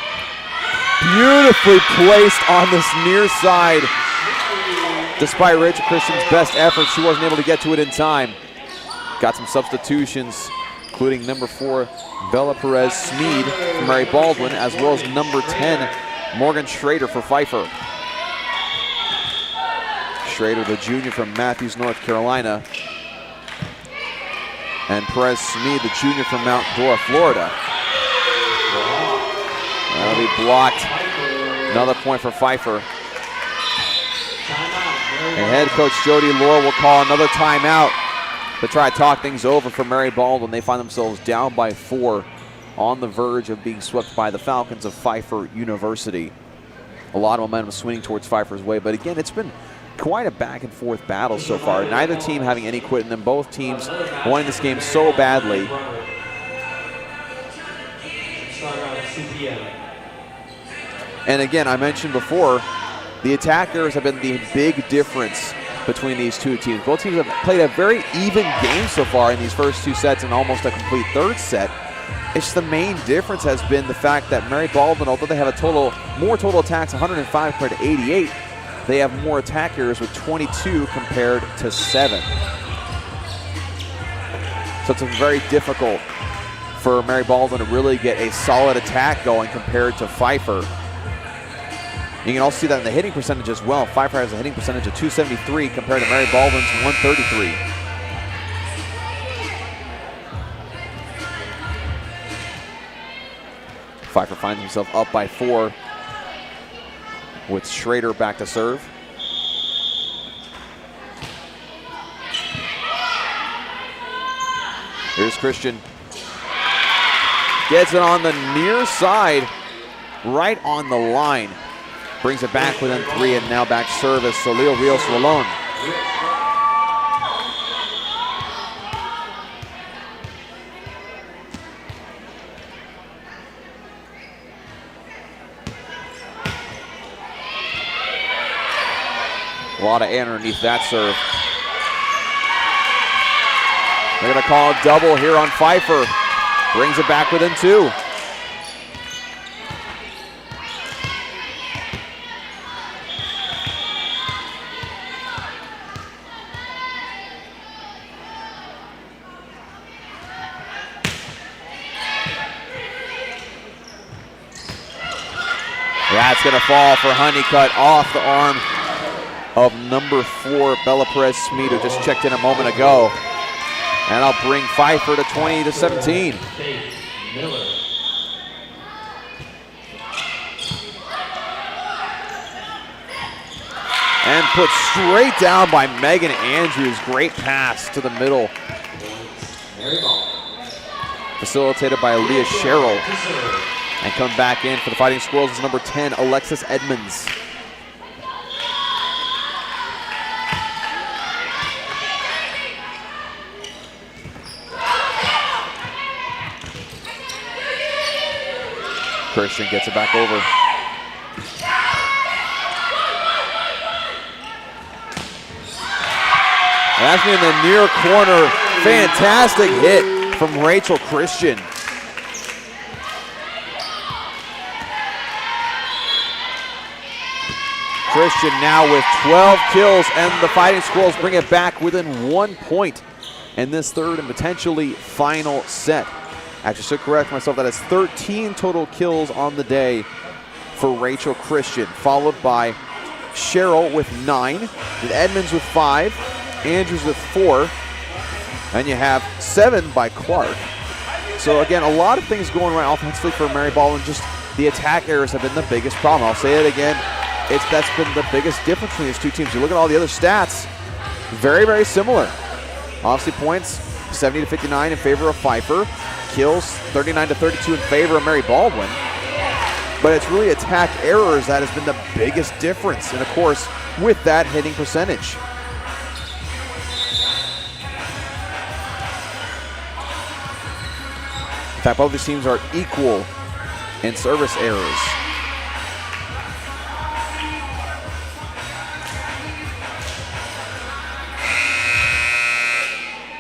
S3: Beautifully placed on this near side. Despite Rachel Christian's best effort, she wasn't able to get to it in time. Got some substitutions, including number 4, Bella Perez Smead for Mary Baldwin, as well as number 10, Morgan Schrader for Pfeiffer. Schrader, the junior from Matthews, North Carolina. And Perez Smead, the junior from Mount Dora, Florida. That'll be blocked. Another point for Pfeiffer. And head coach Jody Lohr will call another timeout to try to talk things over for Mary Baldwin. They find themselves down by 4 on the verge of being swept by the Falcons of Pfeiffer University. A lot of momentum swinging towards Pfeiffer's way, but again, it's been quite a back and forth battle so far. Neither team having any quit in them. Both teams wanting this game so badly. And again, I mentioned before, the attackers have been the big difference between these two teams. Both teams have played a very even game so far in these first 2 sets and almost a complete third set. It's the main difference has been the fact that Mary Baldwin, although they have more total attacks, 105 compared to 88, they have more attackers with 22 compared to 7. So it's very difficult for Mary Baldwin to really get a solid attack going compared to Pfeiffer. You can also see that in the hitting percentage as well. Pfeiffer has a hitting percentage of 273 compared to Mary Baldwin's 133. Pfeiffer finds himself up by 4 with Schrader back to serve. Here's Christian. Gets it on the near side, right on the line. Brings it back within 3 and now back service. So Leo Rios Rolón. A lot of air underneath that serve. They're going to call a double here on Pfeiffer. Brings it back within 2. That's going to fall for Honeycutt off the arm of number 4, Bella Perez Smead, who just checked in a moment ago. And I'll bring Pfeiffer to 20-17. And put straight down by Megan Andrews. Great pass to the middle. Facilitated by Leah Sherrill. And come back in for the Fighting Squirrels is number 10, Alexis Edmonds. Christian gets it back over. And that's in the near corner. Fantastic hit from Rachel Christian. Christian now with 12 kills, and the Fighting Squirrels bring it back within 1 point in this third and potentially final set. Actually, should correct myself, that is 13 total kills on the day for Rachel Christian, followed by Sherrill with 9, Edmonds with 5, Andrews with 4, and you have 7 by Clark. So again, a lot of things going right offensively for Mary Baldwin. Just the attack errors have been the biggest problem. I'll say it again. That's been the biggest difference between these two teams. You look at all the other stats, very, very similar. Obviously points 70-59 in favor of Pfeiffer. Kills 39-32 in favor of Mary Baldwin. But it's really attack errors that has been the biggest difference. And of course, with that hitting percentage. In fact, both these teams are equal in service errors.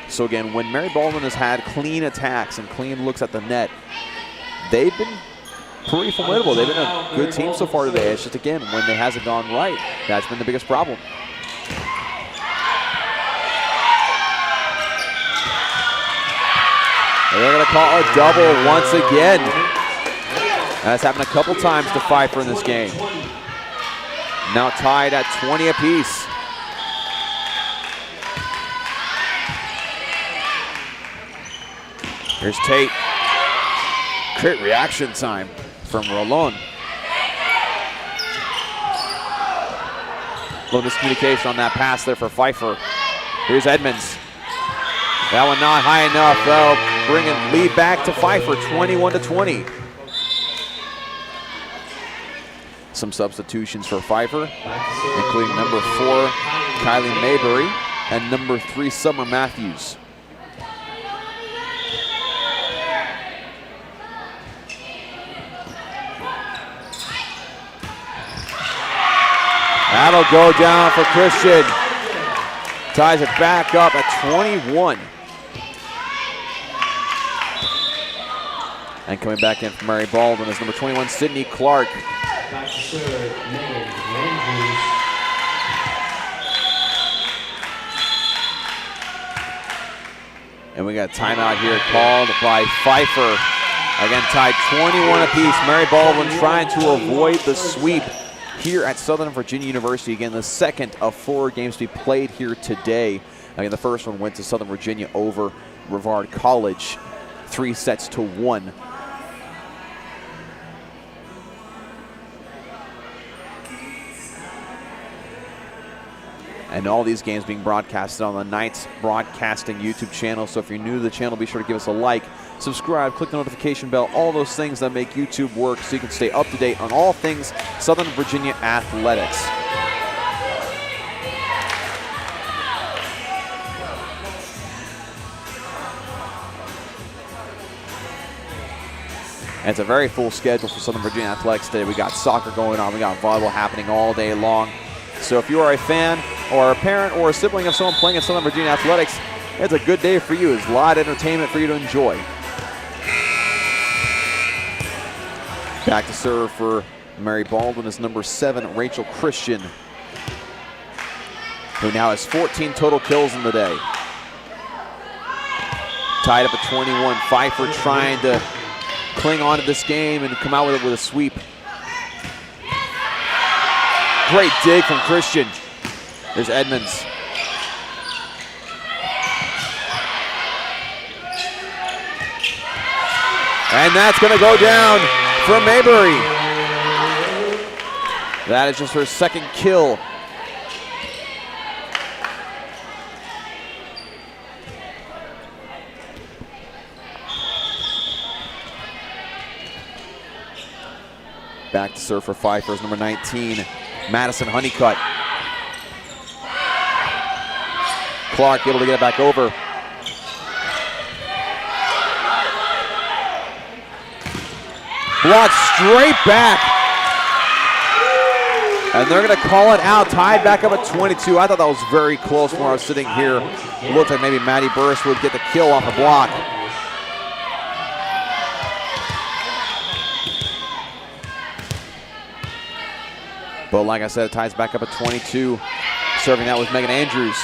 S3: So again, when Mary Baldwin has had clean attacks and clean looks at the net, they've been pretty formidable. They've been a good team so far today. It's just, again, when it hasn't gone right, that's been the biggest problem. And they're going to call a double once again. That's happened a couple times to Pfeiffer in this game. Now tied at 20 apiece. Here's Tate. Great reaction time from Rolon. Little miscommunication on that pass there for Pfeiffer. Here's Edmonds. That one not high enough, though. Bringing lead back to Pfeiffer, 21-20. Some substitutions for Pfeiffer, including number 4, Kylie Mayberry, and number 3, Summer Matthews. That'll go down for Christian. Ties it back up at 21. And coming back in from Mary Baldwin is number 21, Sydney Clark.
S1: Back to serve, Megan Andrews.
S3: And we got a timeout here called by Pfeiffer. Again, tied 21 apiece. Mary Baldwin trying to avoid the sweep here at Southern Virginia University. Again, the second of 4 games to be played here today. Again, the first one went to Southern Virginia over Brevard College, 3-1. And all these games being broadcasted on the Knights Broadcasting YouTube channel. So if you're new to the channel, be sure to give us a like, subscribe, click the notification bell, all those things that make YouTube work so you can stay up to date on all things Southern Virginia athletics. And it's a very full schedule for Southern Virginia athletics today. We got soccer going on, we got volleyball happening all day long. So if you are a fan or a parent or a sibling of someone playing at Southern Virginia athletics, it's a good day for you. It's a lot of entertainment for you to enjoy. Back to serve for Mary Baldwin is number 7, Rachel Christian, who now has 14 total kills in the day. Tied up at 21. Pfeiffer trying to cling on to this game and come out with it with a sweep. Great dig from Christian. There's Edmonds. And that's going to go down for Mayberry. That is just her second kill. Back to serve for Pfeiffer is number 19, Madison Honeycutt. Clark able to get it back over. Blocked straight back. And they're going to call it out, tied back up at 22. I thought that was very close when I was sitting here. It looked like maybe Maddie Burris would get the kill off the block. But like I said, it ties back up at 22. Serving that was Megan Andrews.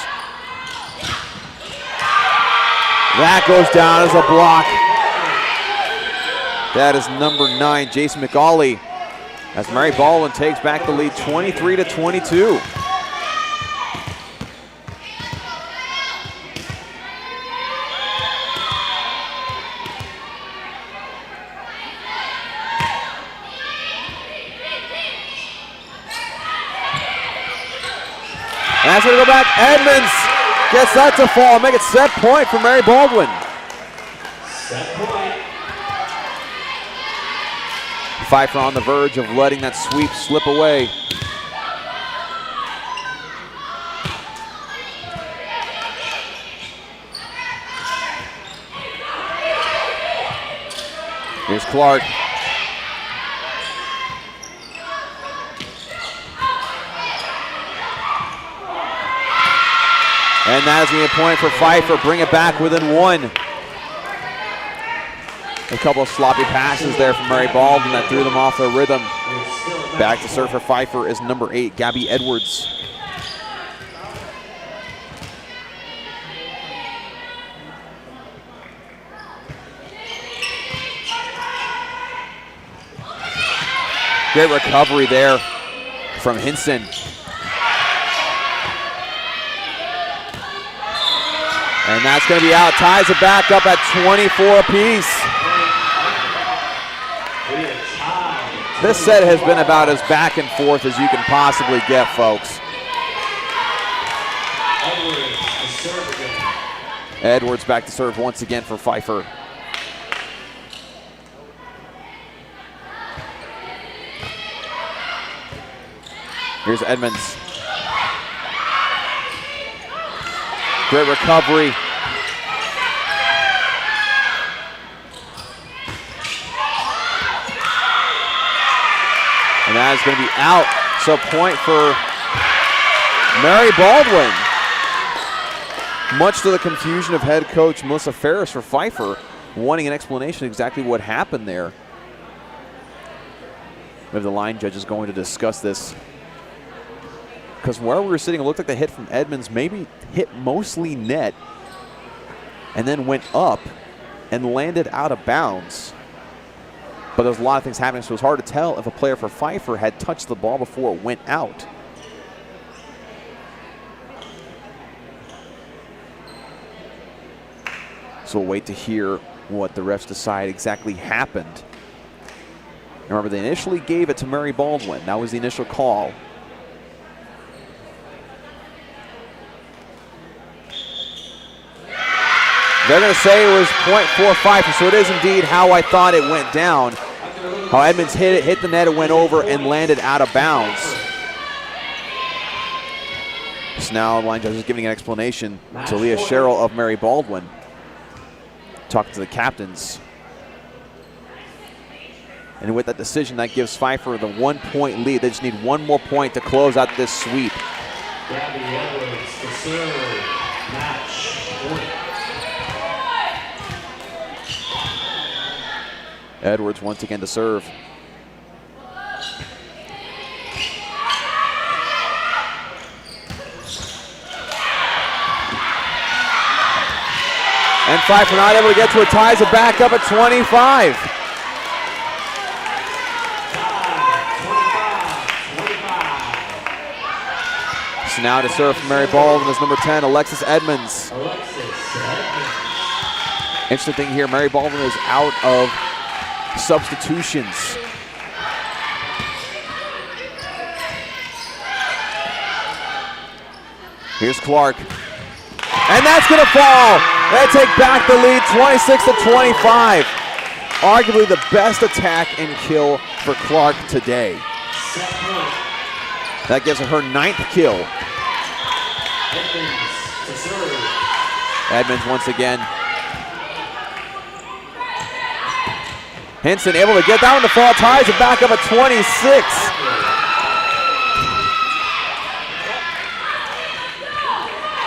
S3: That goes down as a block. That is number 9, Jason McAuley, as Mary Baldwin takes back the lead 23-22. that's going to go back. Edmonds gets that to fall. Make it set point for Mary Baldwin.
S1: Set point.
S3: Pfeiffer on the verge of letting that sweep slip away. Here's Clark. And that is going to be a point for Pfeiffer. Bring it back within one. A couple of sloppy passes there from Mary Baldwin that threw them off their rhythm. Back to serve for Pfeiffer is number 8, Gabby Edwards. Great recovery there from Hinson. And that's going to be out. Ties it back up at 24 apiece. This set has been about as back and forth as you can possibly get, folks. Edwards back to serve once again for Pfeiffer. Here's Edmonds. Great recovery. And that is going to be out. So point for Mary Baldwin. Much to the confusion of head coach Melissa Ferris for Pfeiffer, wanting an explanation exactly what happened there. Maybe the line judge is going to discuss this. Because where we were sitting, it looked like the hit from Edmonds maybe hit mostly net and then went up and landed out of bounds. But there's a lot of things happening, so it's hard to tell if a player for Pfeiffer had touched the ball before it went out. So we'll wait to hear what the refs decide exactly happened. Remember, they initially gave it to Mary Baldwin. That was the initial call. They're going to say it was .45, so it is indeed how I thought it went down. How Edmonds hit the net, it went over and landed out of bounds. So now the line judge is giving an explanation to Leah Sherrill of Mary Baldwin. Talking to the captains. And with that decision, that gives Pfeiffer the 1-point lead. They just need one more point to close out this sweep.
S1: Gabby Edwards to serve. Match point.
S3: Edwards once again to serve. And Pfeiffer not able to get to it, ties it back up at 25.
S1: 25.
S3: So now to serve from Mary Baldwin is number 10, Alexis Edmonds. Interesting thing here, Mary Baldwin is out of substitutions. Here's Clark. And that's going to fall. They take back the lead, 26-25. Arguably the best attack and kill for Clark today. That gives her 9th kill. Edmonds once again. Hinson able to get that one to fall, ties it back up at 26.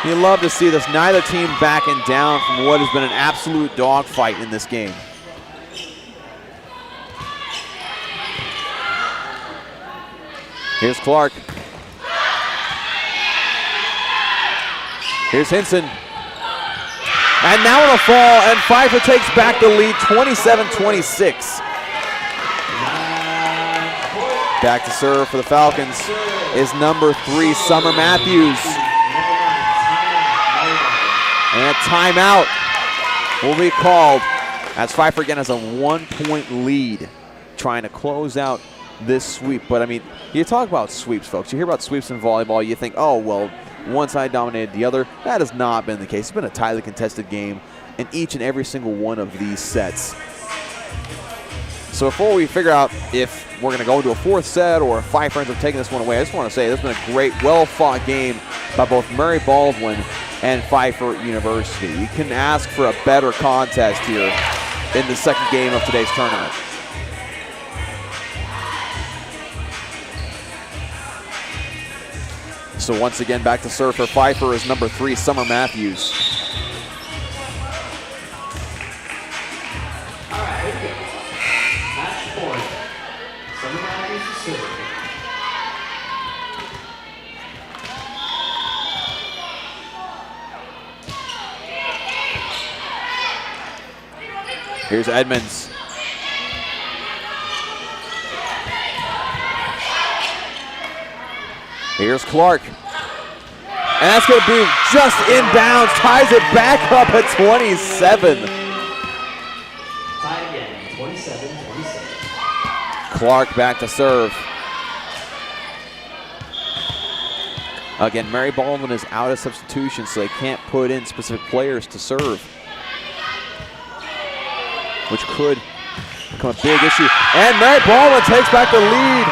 S3: You love to see this, neither team backing down from what has been an absolute dogfight in this game. Here's Clark. Here's Hinson. And now it'll fall, and Pfeiffer takes back the lead, 27-26. Back to serve for the Falcons is number 3, Summer Matthews. And a timeout will be called as Pfeiffer again has a 1-point lead, trying to close out this sweep. But I mean, you talk about sweeps, folks. You hear about sweeps in volleyball, you think, oh, well, one side dominated the other. That has not been the case. It's been a tightly contested game in each and every single one of these sets. So before we figure out if we're going to go into a fourth set or if Pfeiffer ends up taking this one away, I just want to say this has been a great, well-fought game by both Mary Baldwin and Pfeiffer University. You couldn't ask for a better contest here in the second game of today's tournament. So once again, back to serve for Pfeiffer is number 3, Summer Matthews.
S1: All right, here we go. Match point. Summer Matthews to serve.
S3: Here's Edmonds. Here's Clark. And that's going to be just inbounds, ties it back up at 27.
S1: Tied again, 27-27.
S3: Clark back to serve. Again, Mary Baldwin is out of substitution, so they can't put in specific players to serve, which could become a big issue. And Mary Baldwin takes back the lead.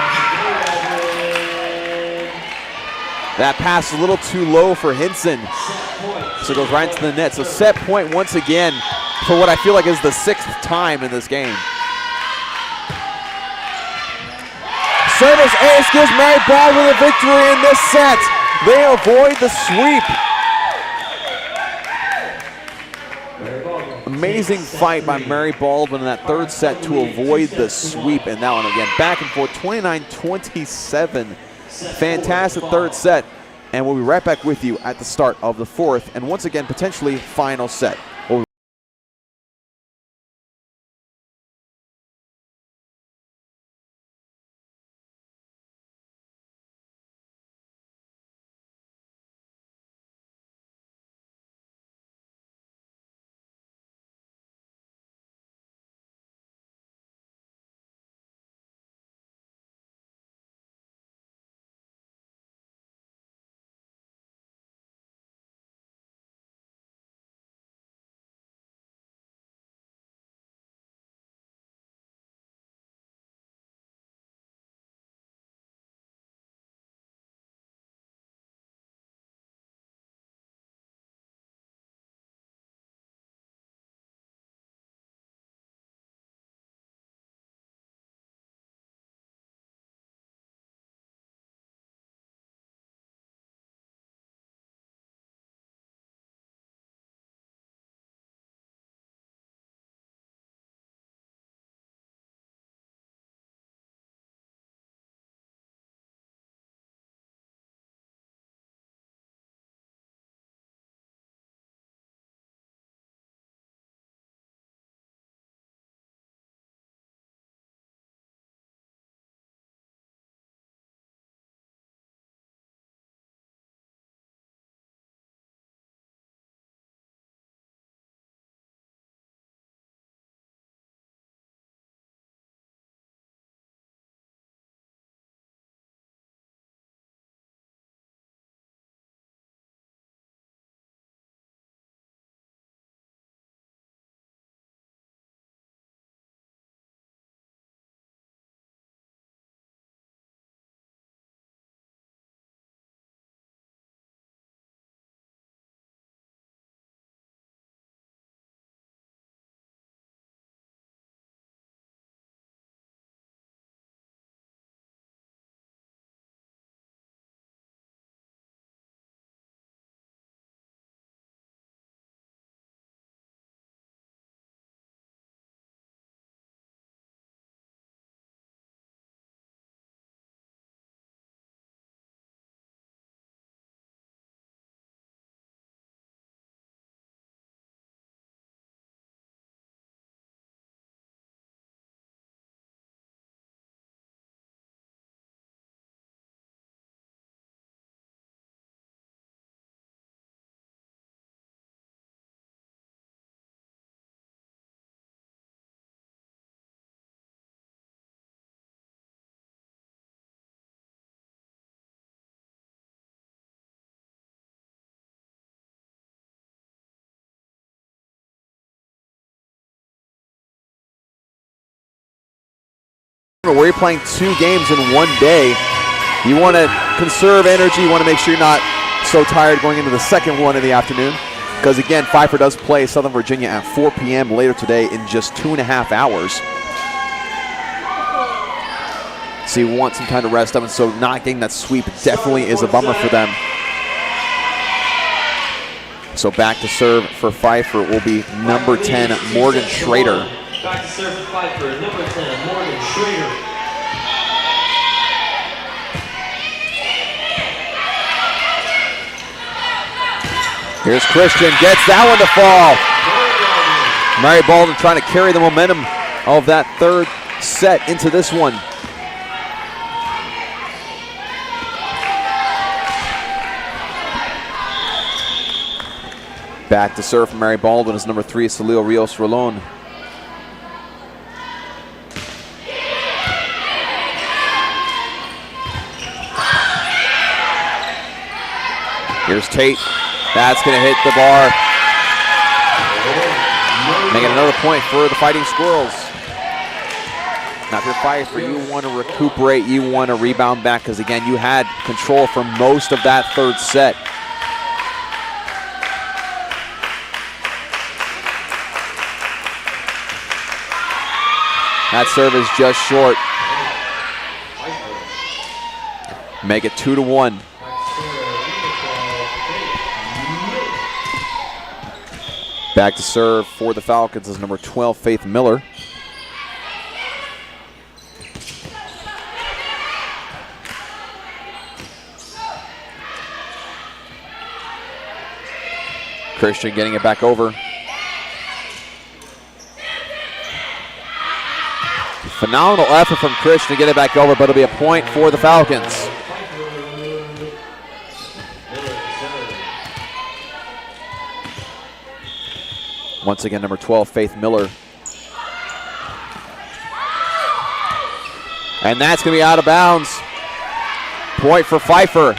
S3: That pass is a little too low for Hinson, so it goes right into the net. So set point once again for what I feel like is the 6th time in this game. Service ace gives Mary Baldwin the victory in this set. They avoid the sweep. Amazing fight by Mary Baldwin in that third set to avoid the sweep in that one again. Back and forth, 29-27. Fantastic third set, and we'll be right back with you at the start of the fourth, and once again, potentially final set. where you're playing 2 games in one day, you want to conserve energy. You want to make sure you're not so tired going into the second one in the afternoon. Because again, Pfeiffer does play Southern Virginia at 4 p.m. later today in just 2.5 hours. So you want some time to rest up, and so not getting that sweep definitely is a bummer for them. So back to serve for Pfeiffer will be number 10, Morgan Schrader.
S1: Back to serve for Pfeiffer, number 10, Morgan Schrader.
S3: Here's Christian, gets that one to fall. Mary Baldwin trying to carry the momentum of that third set into this one. Back to serve for Mary Baldwin is number 3, Salil Rios Rolon. Here's Tate. That's going to hit the bar. Making another point for the Fighting Squirrels. Now if you're Pfeiffer, you want to recuperate, you want to rebound back, because again, you had control for most of that third set. That serve is just short. Make it 2-1. Back to serve for the Falcons is number 12, Faith Miller. Christian getting it back over. Phenomenal effort from Christian to get it back over, but it'll be a point for the Falcons. Once again, number 12, Faith Miller. And that's going to be out of bounds. Point for Pfeiffer.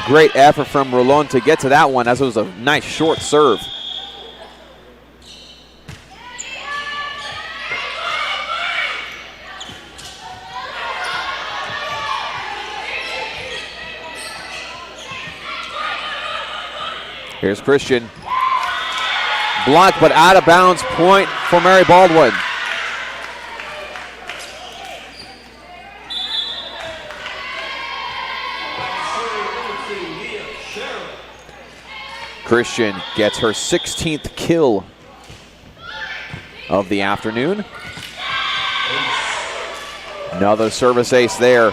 S3: Great effort from Rolon to get to that one, as it was a nice short serve. Here's Christian. Blocked, but out of bounds. Point for Mary Baldwin. Christian gets her 16th kill of the afternoon. Another service ace there.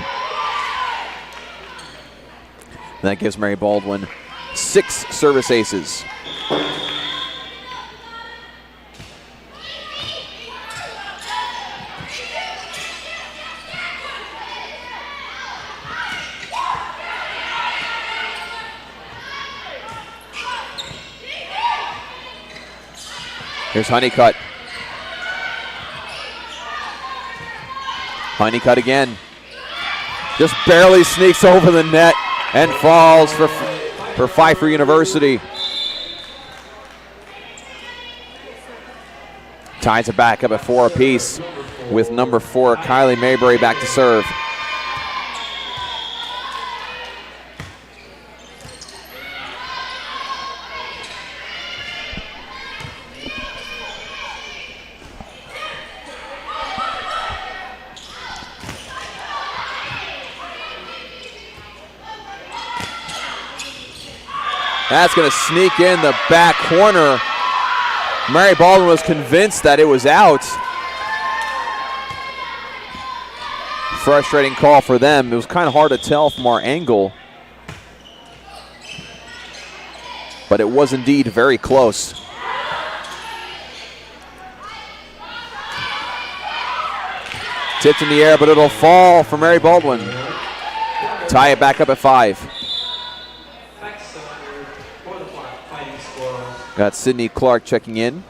S3: That gives Mary Baldwin 6 service aces. Here's Honeycutt. Honeycutt again. Just barely sneaks over the net and falls for Pfeiffer University. Ties it back up at 4 apiece with number 4, Kylie Mayberry, back to serve. That's going to sneak in the back corner. Mary Baldwin was convinced that it was out. Frustrating call for them. It was kind of hard to tell from our angle, but it was indeed very close. Tipped in the air, but it'll fall for Mary Baldwin. Tie it back up at 5. Got Sydney Clark checking in.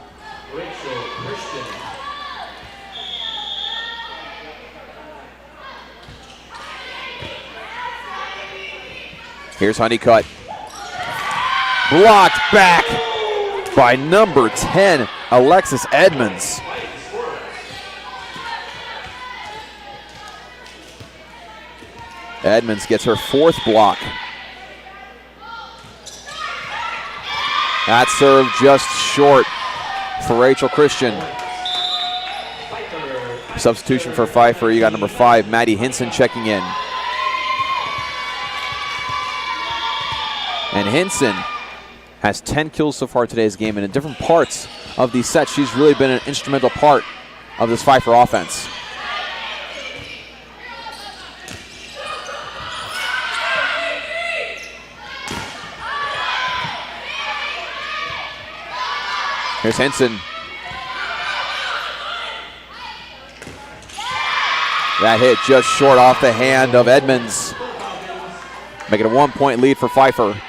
S3: Here's Honeycutt. Blocked back by number 10, Alexis Edmonds. Edmonds gets her 4th block. That serve just short for Rachel Christian. Substitution for Pfeiffer. You got number 5, Maddie Hinson, checking in. And Hinson has 10 kills so far today's game, and in different parts of these sets, she's really been an instrumental part of this Pfeiffer offense. Here's Hinson. That hit just short off the hand of Edmonds. Making a 1-point lead for Pfeiffer.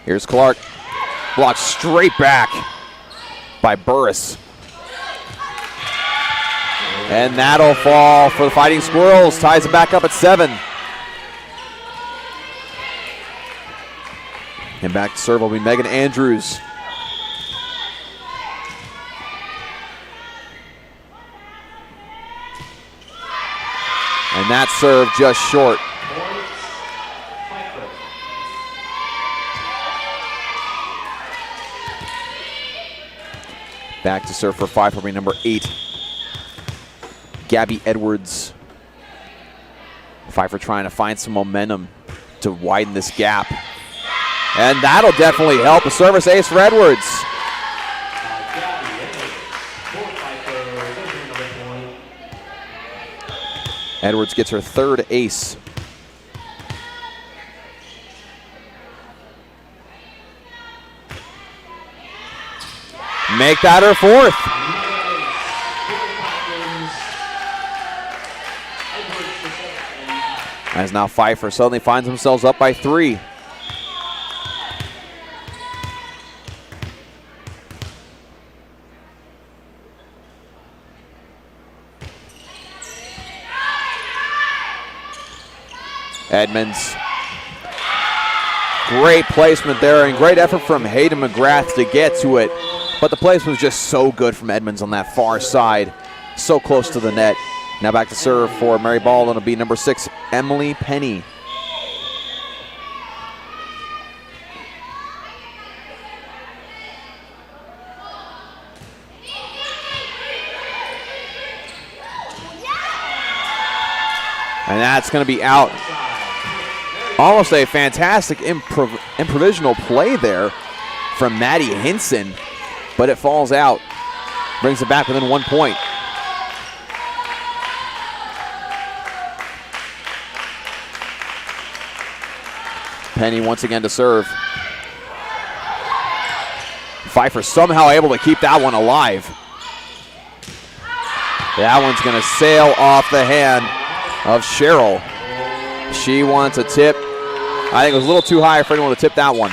S3: Here's Clark. Blocked straight back by Burris. And that'll fall for the Fighting Squirrels. Ties it back up at 7. And back to serve will be Megan Andrews. And that serve just short. Back to serve for Pfeiffer will be number 8. Gabby Edwards. Pfeiffer trying to find some momentum to widen this gap. And that'll definitely help. A service ace for Edwards. Edwards gets her 3rd ace. Make that her 4th. As now Pfeiffer suddenly finds themselves up by 3. Edmonds. Great placement there and great effort from Hayden McGrath to get to it. But the placement was just so good from Edmonds on that far side. So close to the net. Now back to serve for Mary Baldwin. It'll be number 6, Emily Penny. And that's going to be out. Almost a fantastic improvisational play there from Maddie Hinson, but it falls out. Brings it back within 1 point. Penny once again to serve. Pfeiffer somehow able to keep that one alive. That one's going to sail off the hand of Cheryl. She wants a tip. I think it was a little too high for anyone to tip that one.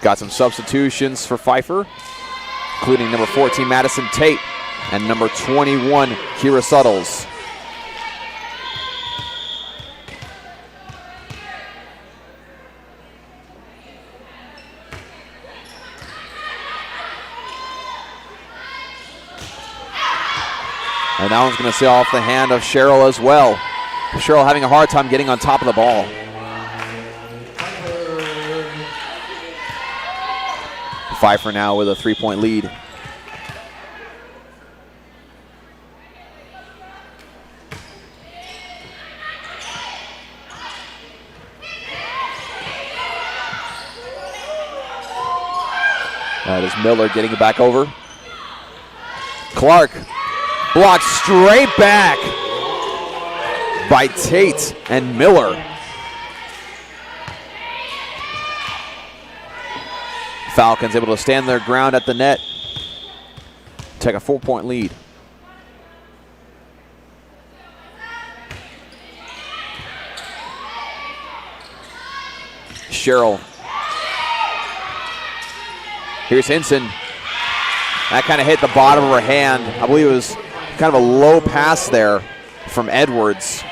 S3: Got some substitutions for Pfeiffer, including number 14, Madison Tate, and number 21, Kira Suttles. And that one's going to sail off the hand of Cheryl as well. Cheryl having a hard time getting on top of the ball. Pfeiffer now with a 3-point lead. That is Miller getting it back over. Clark blocked straight back by Tate and Miller. Falcons able to stand their ground at the net. Take a 4-point lead. Cheryl. Here's Hinson. That kind of hit the bottom of her hand. I believe it was kind of a low pass there from Edwards.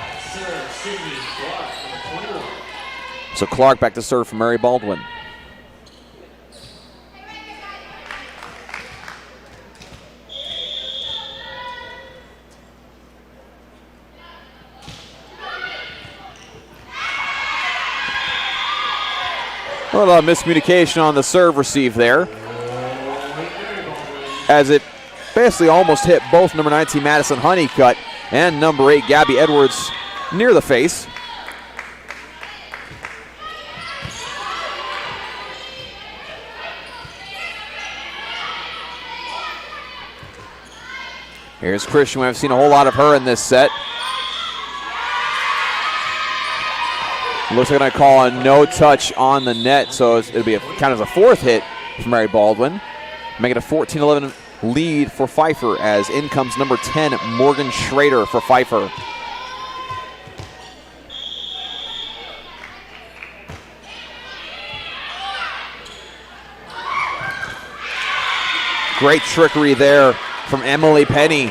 S3: So Clark back to serve for Mary Baldwin. A little miscommunication on the serve receive there, as it basically almost hit both number 19 Madison Honeycutt and number 8 Gabby Edwards near the face. Here's Christian. We haven't seen a whole lot of her in this set. Looks like they're going to call a no touch on the net, so it'll be count as a 4th hit for Mary Baldwin, making a 14-11 lead for Pfeiffer, as in comes number 10 Morgan Schrader for Pfeiffer. Great trickery there from Emily Penny,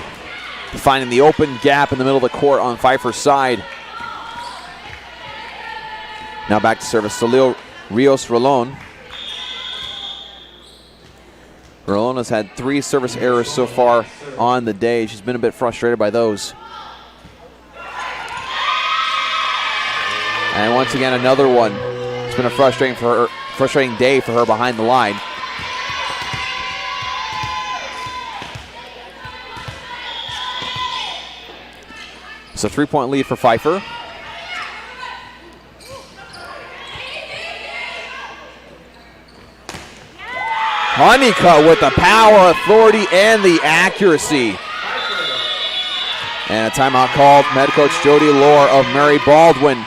S3: finding the open gap in the middle of the court on Pfeiffer's side. Now back to service, Salil Rios Rolon. Rolon has had 3 service errors so far on the day. She's been a bit frustrated by those. And once again, another one. It's been a frustrating day for her behind the line. It's a 3-point lead for Pfeiffer. Honeycutt with the power, authority, and the accuracy. And a timeout called. Head coach Jody Lohr of Mary Baldwin.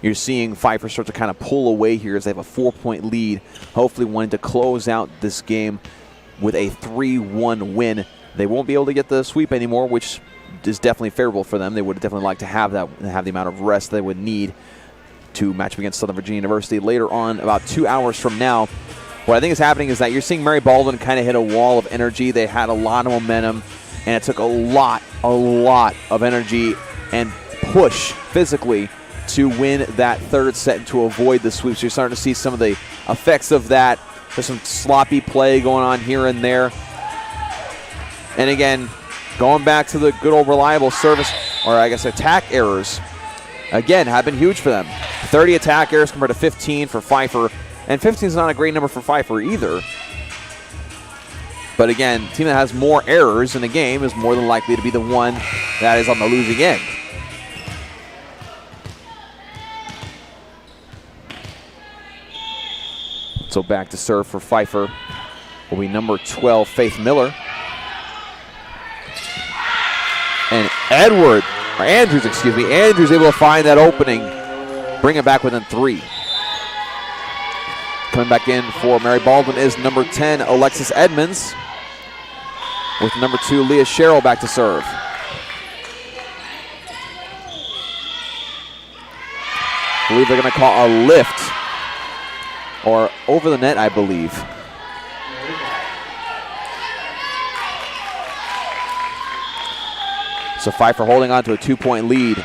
S3: You're seeing Pfeiffer start to kind of pull away here as they have a 4-point lead. Hopefully wanting to close out this game with a 3-1 win. They won't be able to get the sweep anymore, which is definitely favorable for them. They would definitely like to have that, have the amount of rest they would need to match up against Southern Virginia University later on, about 2 hours from now. What I think is happening is that you're seeing Mary Baldwin kind of hit a wall of energy. They had a lot of momentum, and it took a lot of energy and push physically to win that 3rd set and to avoid the sweep. So you're starting to see some of the effects of that. There's some sloppy play going on here and there. And again, going back to the good old reliable service, or I guess attack errors, again, have been huge for them. 30 attack errors compared to 15 for Pfeiffer. And 15 is not a great number for Pfeiffer either. But again, the team that has more errors in the game is more than likely to be the one that is on the losing end. So back to serve for Pfeiffer will be number 12, Faith Miller. And Andrews able to find that opening, bring it back within 3. Coming back in for Mary Baldwin is number 10, Alexis Edmonds, with number 2, Leah Sherrill back to serve. I believe they're going to call a lift, or over the net, I believe. So Pfeiffer holding on to a 2-point lead.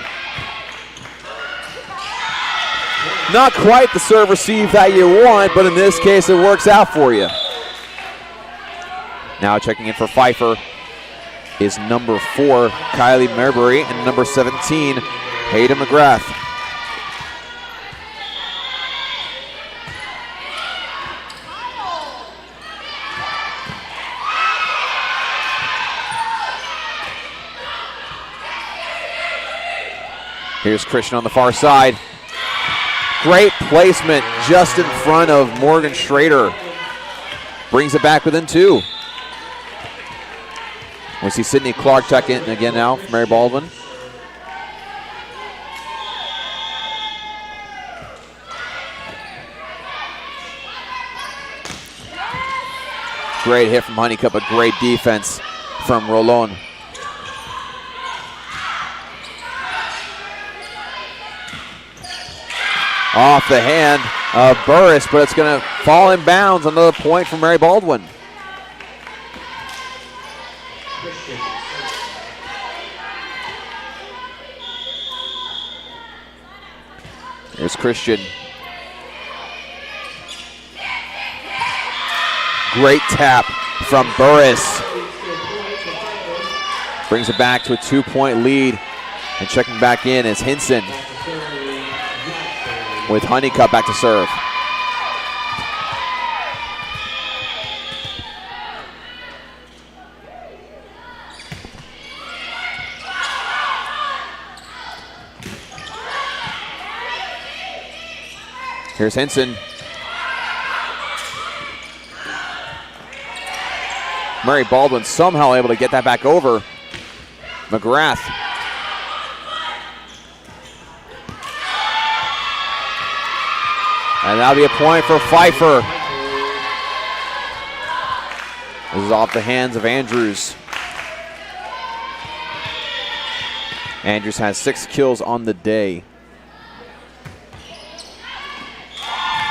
S3: Not quite the serve receive that you want, but in this case it works out for you. Now checking in for Pfeiffer is number 4, Kylie Marbury, and number 17, Hayden McGrath. Here's Christian on the far side. Great placement just in front of Morgan Schrader. Brings it back within 2. We see Sydney Clark check in again now for Mary Baldwin. Great hit from Honeycutt, but great defense from Rolon. Off the hand of Burris, but it's going to fall in bounds. Another point from Mary Baldwin. Here's Christian. Great tap from Burris. Brings it back to a 2-point lead. And checking back in is Hinson with Honeycutt back to serve. Here's Hinson. Mary Baldwin somehow able to get that back over. McGrath. And that'll be a point for Pfeiffer. This is off the hands of Andrews. Andrews has 6 kills on the day.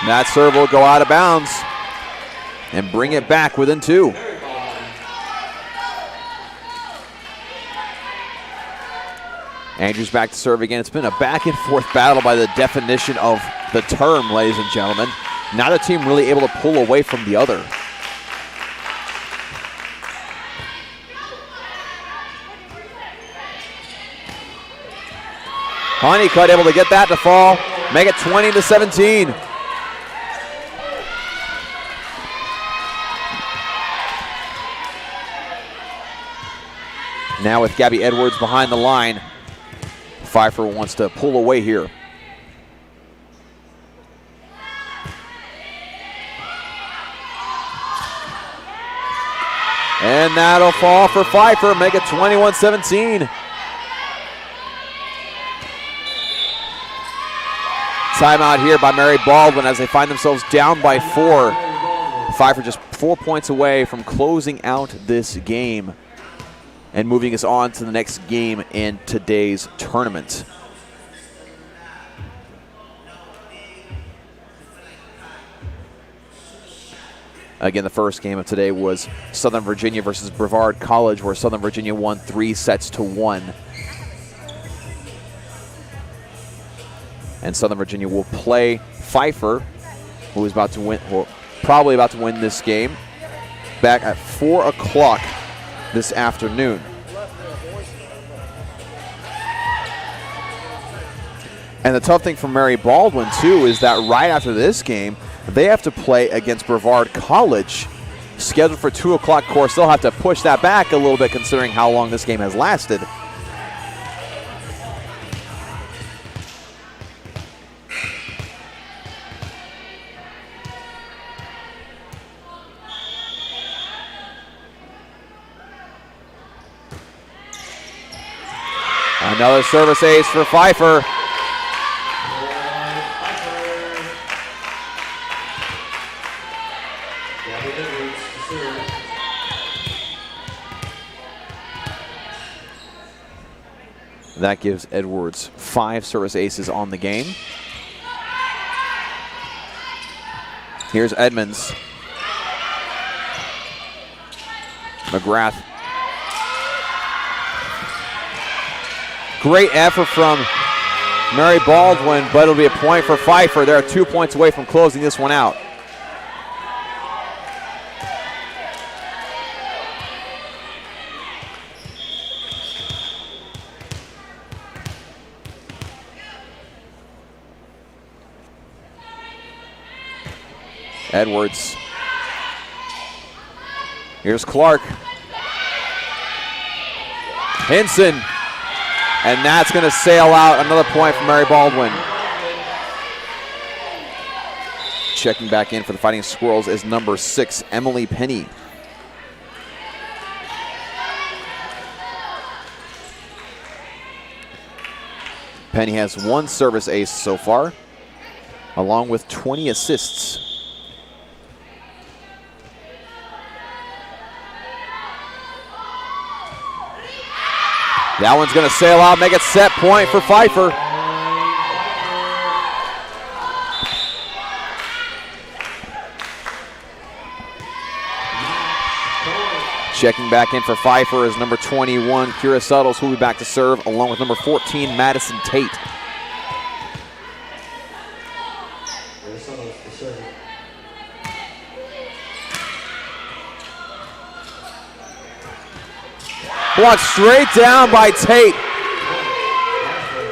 S3: That serve will go out of bounds and bring it back within 2. Andrews back to serve again. It's been a back and forth battle by the definition of the term, ladies and gentlemen. Neither team really able to pull away from the other. Honeycutt able to get that to fall, make it 20-17. Now with Gabby Edwards behind the line, Pfeiffer wants to pull away here. And that'll fall for Pfeiffer, make it 21-17. Timeout here by Mary Baldwin as they find themselves down by 4. Pfeiffer just 4 points away from closing out this game and moving us on to the next game in today's tournament. Again, the first game of today was Southern Virginia versus Brevard College, where Southern Virginia won 3-1. And Southern Virginia will play Pfeiffer, who is about to win, or probably about to win this game, back at 4 o'clock this afternoon. And the tough thing for Mary Baldwin, too, is that right after this game, they have to play against Brevard College, scheduled for 2 o'clock. Of course, they'll have to push that back a little bit considering how long this game has lasted. Another service ace for Pfeiffer. That gives Edwards 5 service aces on the game. Here's Edmonds. McGrath. Great effort from Mary Baldwin, but it'll be a point for Pfeiffer. They're 2 points away from closing this one out. Edwards. Here's Clark. Hinson. And that's going to sail out. Another point for Mary Baldwin. Checking back in for the Fighting Squirrels is number 6, Emily Penny. Penny has 1 service ace so far, along with 20 assists. That one's going to sail out, make it set point for Pfeiffer. Checking back in for Pfeiffer is number 21, Kira Suttles, who will be back to serve, along with number 14, Madison Tate. Blocked straight down by Tate.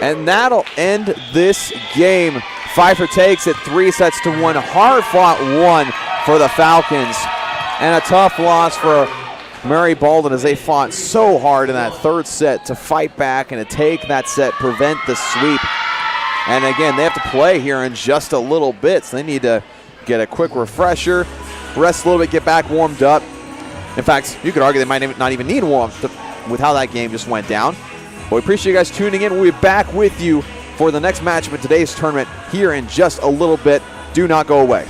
S3: And that'll end this game. Pfeiffer takes it 3-1. Hard-fought one for the Falcons. And a tough loss for Mary Baldwin as they fought so hard in that third set to fight back and to take that set, prevent the sweep. And again, they have to play here in just a little bit, so they need to get a quick refresher, rest a little bit, get back warmed up. In fact, you could argue they might not even need warmth with how that game just went down. But we appreciate you guys tuning in. We'll be back with you for the next matchup in today's tournament here in just a little bit. Do not go away.